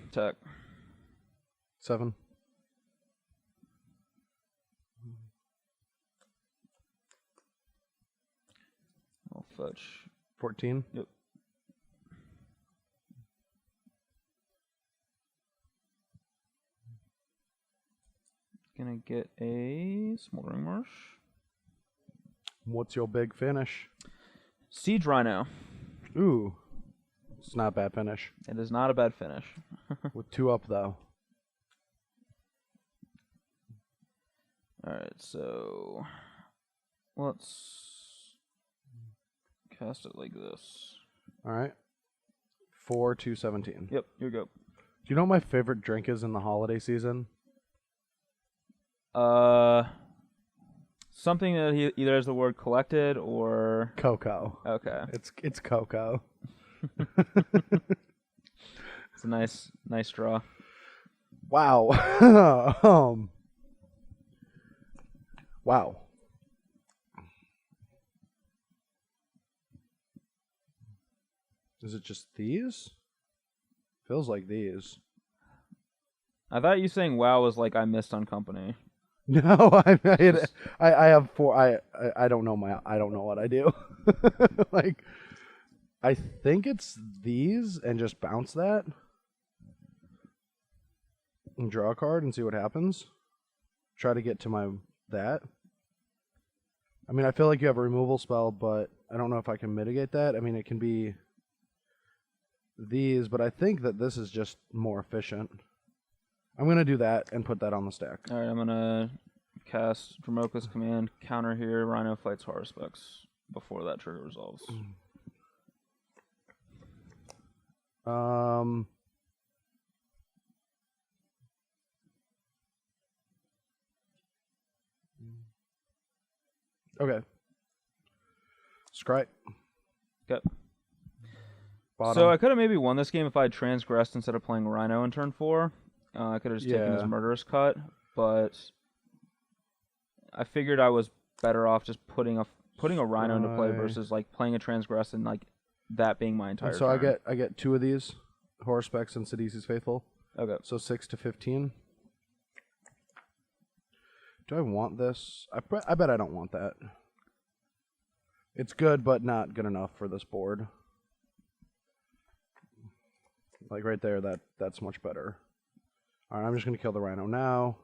Attack. 7. Fetch. 14. Yep. Gonna get a Smoldering Marsh. What's your big finish? Siege Rhino. Ooh. It's not a bad finish. It is not a bad finish. With 2 up, though. Alright, so let's cast it like this. All right. 4 to 17. Yep, here we go. Do you know what my favorite drink is in the holiday season? Something that he either has the word collected or Cocoa. okay. It's cocoa. It's a nice draw. Wow. Wow. Is it just these? Feels like these. I thought you saying wow was like I missed on company. No, I have 4. I don't know I don't know what I do. Like, I think it's these and just bounce that and draw a card and see what happens. Try to get to that. I mean, I feel like you have a removal spell, but I don't know if I can mitigate that. I mean, it can be these, but I think that this is just more efficient. I'm going to do that and put that on the stack. All right, I'm going to cast Dromoka's Command, counter here, Rhino fights Haruspex before that trigger resolves. Okay. Scry. Okay. Bottom. So I could have maybe won this game if I had transgressed instead of playing Rhino in turn 4. I could have just taken his Murderous Cut, but I figured I was better off just putting a Rhino into play versus like playing a transgress and like that being my entire. And so turn. I get 2 of these, Haruspex and Sidisi's Faithful. Okay. So 6 to 15. Do I want this? I bet I don't want that. It's good, but not good enough for this board. Like right there, that's much better. All right, I'm just going to kill the Rhino now.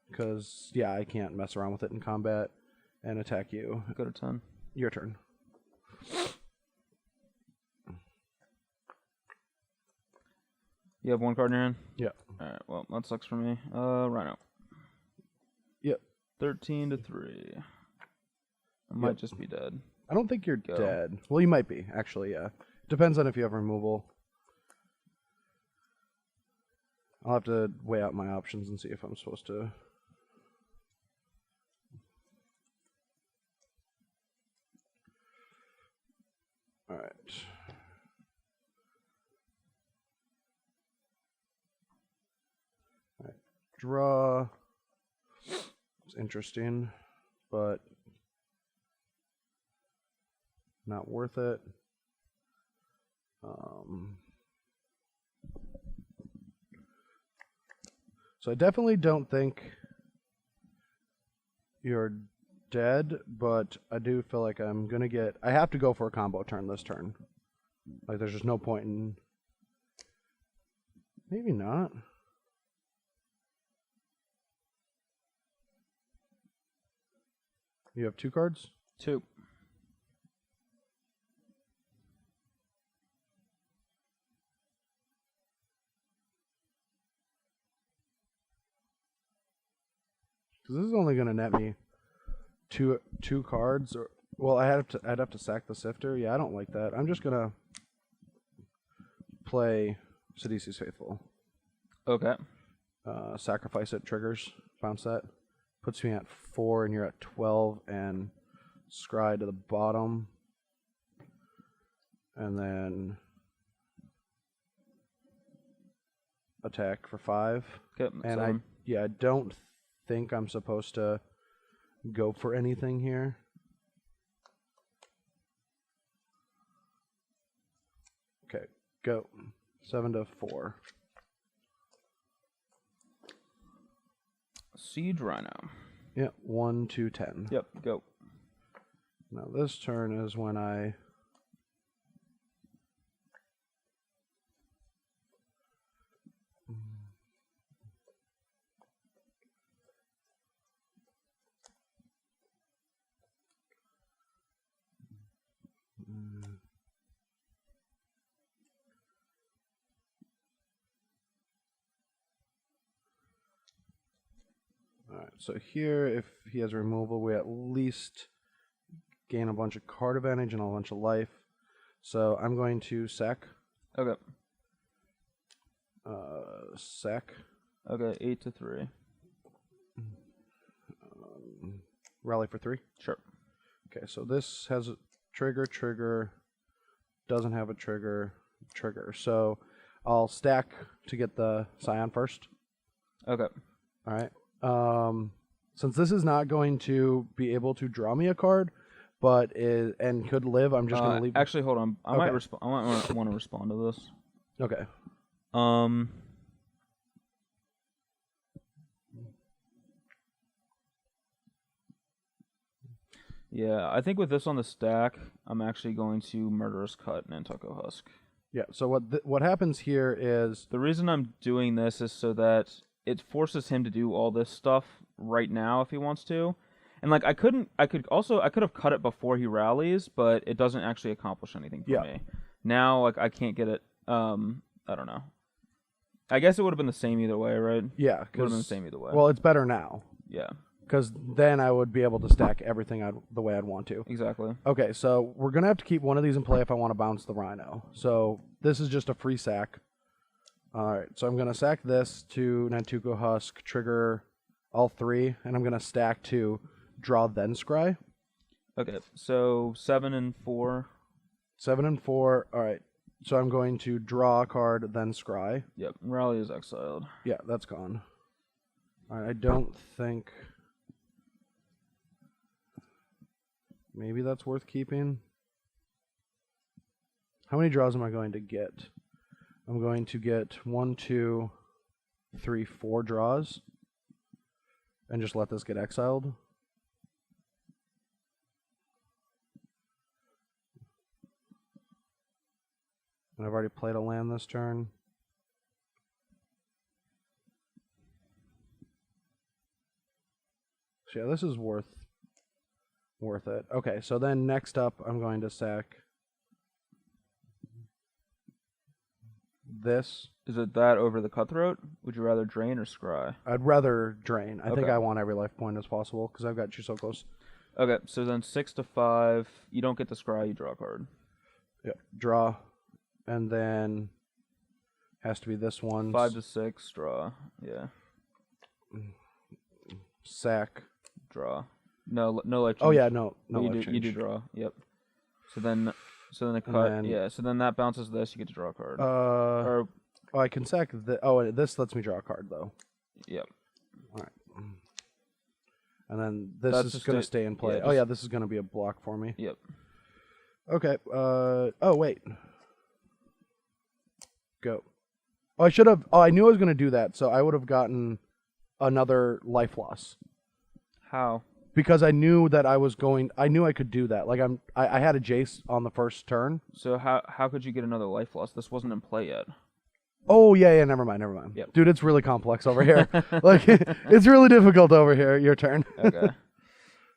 Because, yeah, I can't mess around with it in combat and attack you. Go to 10. Your turn. You have 1 card in your hand? Yep. Alright, well, that sucks for me. Rhino. Yep. 13 to 3. I might just be dead. I don't think you're dead. Well, you might be, actually, yeah. Depends on if you have removal. I'll have to weigh out my options and see if I'm supposed to. All right. All right. Draw. It's interesting, but not worth it. So I definitely don't think you're dead, but I do feel like I'm going to get... I have to go for a combo turn this turn. Like, there's just no point in... Maybe not. You have 2 cards? 2. Because this is only going to net me two cards. Or well, I'd have to sack the Sifter. Yeah, I don't like that. I'm just going to play Sidisi's Faithful. Okay. Sacrifice it, triggers, bounce that. Puts me at 4, and you're at 12, and scry to the bottom. And then attack for 5. Okay. And I don't think I'm supposed to go for anything here. Okay, go. 7 to 4. Siege Rhino. Yeah, 1 to 10. Yep, go. Now this turn is when I... Alright, so here, if he has removal, we at least gain a bunch of card advantage and a bunch of life. So I'm going to sack. Okay. Sack. Okay, 8 to 3. Rally for 3. Sure. Okay, so this has a trigger, doesn't have a trigger. So I'll stack to get the Scion first. Okay. Alright. Since this is not going to be able to draw me a card, but and could live, I'm just going to leave. Actually, hold on. I might want to respond to this. Okay. Yeah, I think with this on the stack, I'm actually going to Murderous Cut Nantucket Husk. Yeah. So what happens here is the reason I'm doing this is so that it forces him to do all this stuff right now if he wants to. And like I could have cut it before he rallies, but it doesn't actually accomplish anything for me. Now like I can't get it I don't know. I guess it would have been the same either way, right? Yeah, it would have been the same either way. Well, it's better now. Yeah. Because then I would be able to stack everything the way I'd want to. Exactly. Okay, so we're going to have to keep one of these in play if I want to bounce the Rhino. So this is just a free sack. Alright, so I'm going to sack this to Nantucket Husk, trigger all 3, and I'm going to stack to draw then scry. Okay, so 7 and 4. 7 and 4, alright. So I'm going to draw a card, then scry. Yep, Rally is exiled. Yeah, that's gone. Alright, I don't think... Maybe that's worth keeping. How many draws am I going to get? I'm going to get 1, 2, 3, 4 draws. And just let this get exiled. And I've already played a land this turn. So yeah, this is worth it. Okay, so then next up, I'm going to sack this. Is it that over the Cutthroat? Would you rather drain or scry? I'd rather drain. I think Okay. I want every life point as possible because I've got you so close. Okay, so then 6 to 5. You don't get to scry, you draw a card. Yep, draw. And then has to be this one. 5 to 6, draw. Yeah. Sack. Draw. No life change. Oh yeah, no you life do, You do change. draw. Yep. So then a cut. then- yeah. So then that bounces this. You get to draw a card. Oh, I can sack the. Oh, this lets me draw a card though. Yep. All right. And then this That's is just going to it. stay in play. Yeah, Oh yeah, this is going to be a block for me. Yep. Okay. Oh wait. Go. Oh, I should have. Oh, I knew I was going to do that, so I would have gotten another life loss How? because I knew that I was going. I knew I could do that. Like I had a Jace on the first turn. So how could you get another life loss? This wasn't in play yet. Oh yeah. Never mind. Yep. Dude, it's really complex over here. Like it's really difficult over here. Your turn. Okay.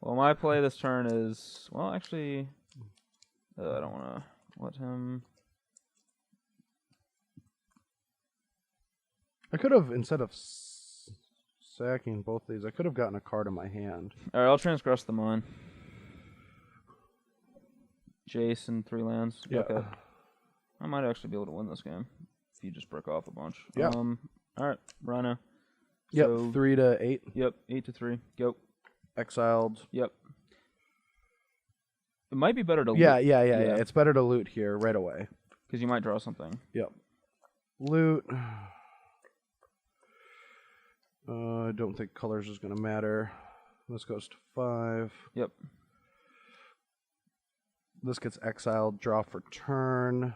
Well, my play this turn is actually. I don't want to let him. I could have, instead of sacking both these, I could have gotten a card in my hand. All right, I'll transgress the mine. Jason, 3 lands. Yeah. Okay. I might actually be able to win this game if you just break off a bunch. Yeah. All right, Rhino. Yep, So, 3 to 8. Yep, 8 to 3. Go. Exiled. Yep. It might be better to Yeah. loot. It's better to loot here right away. Because you might draw something. Yep. Loot. I don't think colors is going to matter. This goes to 5. Yep. This gets exiled. Draw for turn.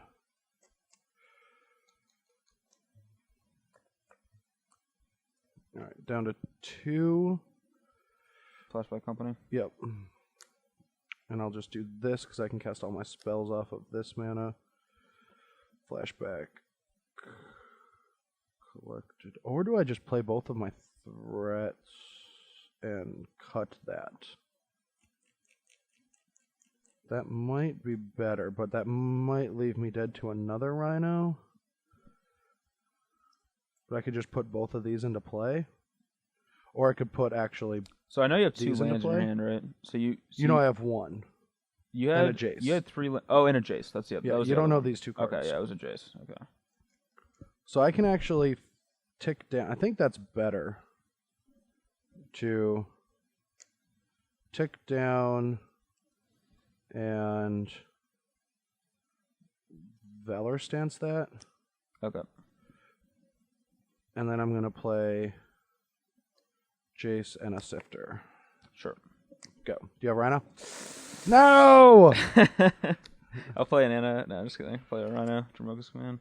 All right, down to 2. Flashback Company. Yep. And I'll just do this because I can cast all my spells off of this mana. Flashback. Collected. Or do I just play both of my threats and cut that? That might be better, but that might leave me dead to another Rhino. But I could just put both of these into play. Or I could put actually... So I know you have 2 lands in your hand, right? So you know I have 1. You had and a Jace. You had 3 Oh, and a Jace. That's it. Yeah, that was you don't know one. these 2 cards. Okay, yeah, it was a Jace. Okay. So I can actually tick down. I think that's better to tick down and Valor Stance that. Okay. And then I'm going to play Jace and a Sifter. Sure. Go. Do you have Rhino? No! I'll play an Anna. No, I'm just kidding. Play a Rhino. Dromoka's Command.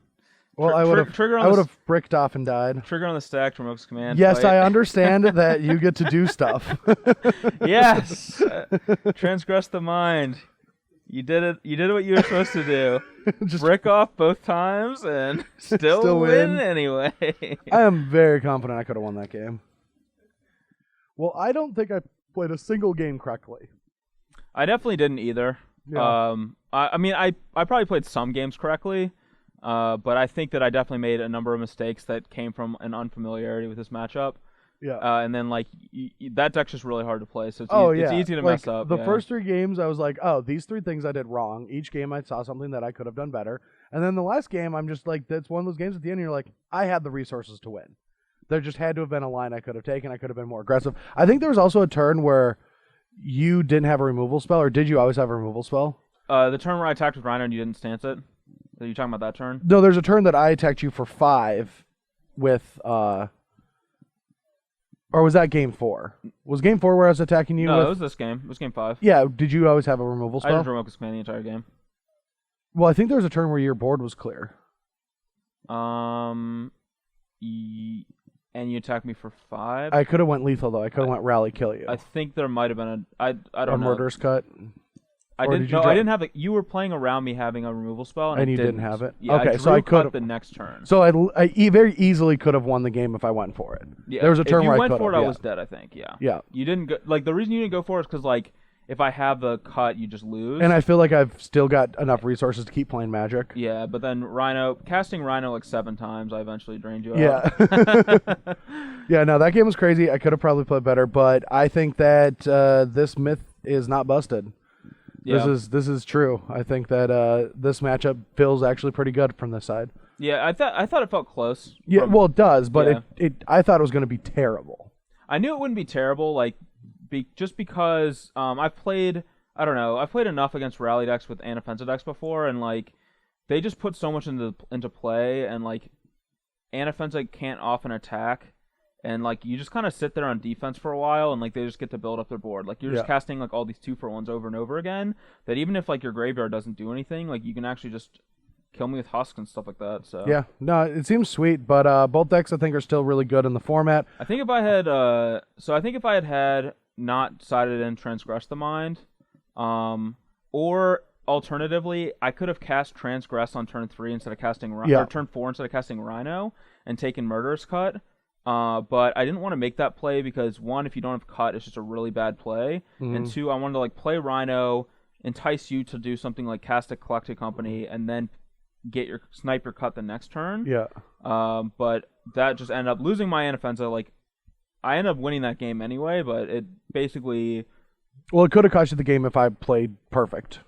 Well, I would have bricked off and died. Trigger on the stack. Dromoka's Command. Yes, I understand that you get to do stuff. Yes. Transgress the mind. You did it. You did what you were supposed to do. Just brick off both times and still win anyway. I am very confident I could have won that game. Well, I don't think I played a single game correctly. I definitely didn't either. Yeah. I mean, I probably played some games correctly, but I think that I definitely made a number of mistakes that came from an unfamiliarity with this matchup. Yeah. And then, like, that deck's just really hard to play, so it's, it's easy to like, mess up. The first 3 games, I was like, oh, these 3 things I did wrong. Each game I saw something that I could have done better. And then the last game, I'm just like, that's one of those games at the end, you're like, I had the resources to win. There just had to have been a line I could have taken. I could have been more aggressive. I think there was also a turn where you didn't have a removal spell, or did you always have a removal spell? The turn where I attacked with Rhino and you didn't stance it? Are you talking about that turn? No, there's a turn that I attacked you for 5 with... Or was that game 4? Was game 4 where I was attacking you? No, with... it was this game. It was game 5. Yeah, did you always have a removal spell? I did Dromoka's Command the entire game. Well, I think there was a turn where your board was clear. And you attacked me for 5? I could have went lethal, though. I could have went rally, kill you. I think there might have been I don't know. A murderous cut? I didn't. No, I didn't have it. You were playing around me having a removal spell, and you I didn't have it. Yeah, okay, so I could have the next turn. So I very easily could have won the game if I went for it. Yeah, there was a turn where I could have. If you went for it, I was dead. I think. Yeah. Yeah. You didn't go. Like the reason you didn't go for it is because like if I have the cut, you just lose. And I feel like I've still got enough resources to keep playing Magic. Yeah, but then casting Rhino like 7 times, I eventually drained you out. Yeah. Yeah. No, that game was crazy. I could have probably played better, but I think that this myth is not busted. Yeah. This is true. I think that this matchup feels actually pretty good from this side. Yeah, I thought it felt close. Yeah, well, it does, but I thought it was going to be terrible. I knew it wouldn't be terrible, like just because I've played enough against rally decks with Anafenza decks before, and like they just put so much into play, and like Anafenza can't often attack. And, like, you just kind of sit there on defense for a while, and, like, they just get to build up their board. Like, you're just casting, like, all these 2-for-1s over and over again, that even if, like, your graveyard doesn't do anything, like, you can actually just kill me with husks and stuff like that, so. Yeah. No, it seems sweet, but both decks, I think, are still really good in the format. I think if I had, had not sided in Transgress the Mind, or alternatively, I could have cast Transgress on turn 3 instead of casting or turn 4 instead of casting Rhino, and taken Murderous Cut. But I didn't want to make that play because, 1, if you don't have cut, it's just a really bad play. Mm-hmm. And 2, I wanted to like play Rhino, entice you to do something like cast a Collected Company, and then snipe your cut the next turn. Yeah. But that just ended up losing my Anafenza. Like, I ended up winning that game anyway, but it basically... Well, it could have cost you the game if I played perfect.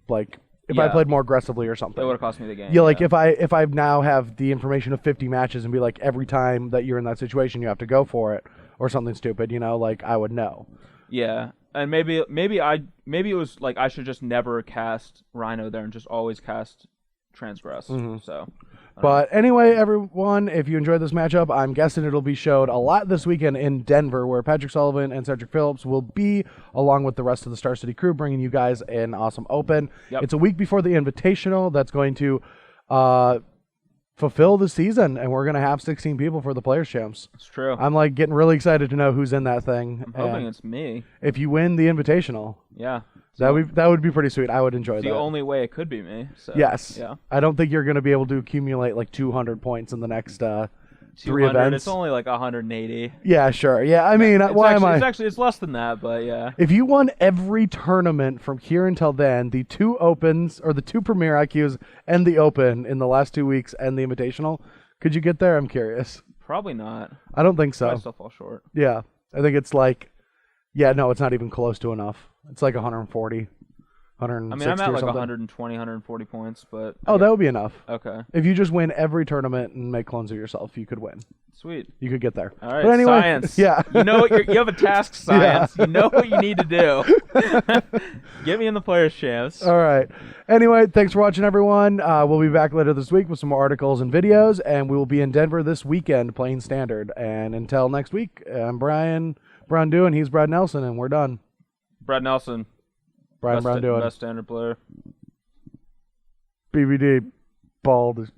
Like... If I played more aggressively or something. It would have cost me the game. Yeah, like if I now have the information of 50 matches and be like, every time that you're in that situation, you have to go for it or something stupid, like I would know. Yeah, and maybe it was like I should just never cast Rhino there and just always cast Transgress. Mm-hmm. So. But anyway, everyone, if you enjoyed this matchup, I'm guessing it'll be showed a lot this weekend in Denver, where Patrick Sullivan and Cedric Phillips will be, along with the rest of the Star City crew, bringing you guys an awesome open. Yep. It's a week before the Invitational. That's going to fulfill the season, and we're gonna have 16 people for the Players Champs. It's true. I'm like getting really excited to know who's in that thing. I'm hoping it's me. If you win the Invitational, Yeah. that would be pretty sweet. I would enjoy that. The only way it could be me. So, yes. Yeah. I don't think you're gonna be able to accumulate like 200 points in the next 3 events. It's only like 180. Yeah, sure. Yeah, I mean, It's less than that, but yeah. If you won every tournament from here until then, the 2 opens or the 2 Premier IQs and the Open in the last 2 weeks and the Invitational, could you get there? I'm curious. Probably not. I don't think so. I still fall short. Yeah, I think it's like, no, it's not even close to enough. It's like 140. 160 I mean, I'm at like something. 120, 140 points, but... Oh, that would be enough. Okay. If you just win every tournament and make clones of yourself, you could win. Sweet. You could get there. All right, but anyway, science. Yeah. You know what you have a task, science. You know what you need to do. Get me in the Players' Champs. All right. Anyway, thanks for watching, everyone. We'll be back later this week with some more articles and videos, and we will be in Denver this weekend playing Standard. And until next week, I'm Braun-Duin. He's Brad Nelson, and we're done. Brad Nelson. Braun-Duin. Best Standard player. BBD. Bald.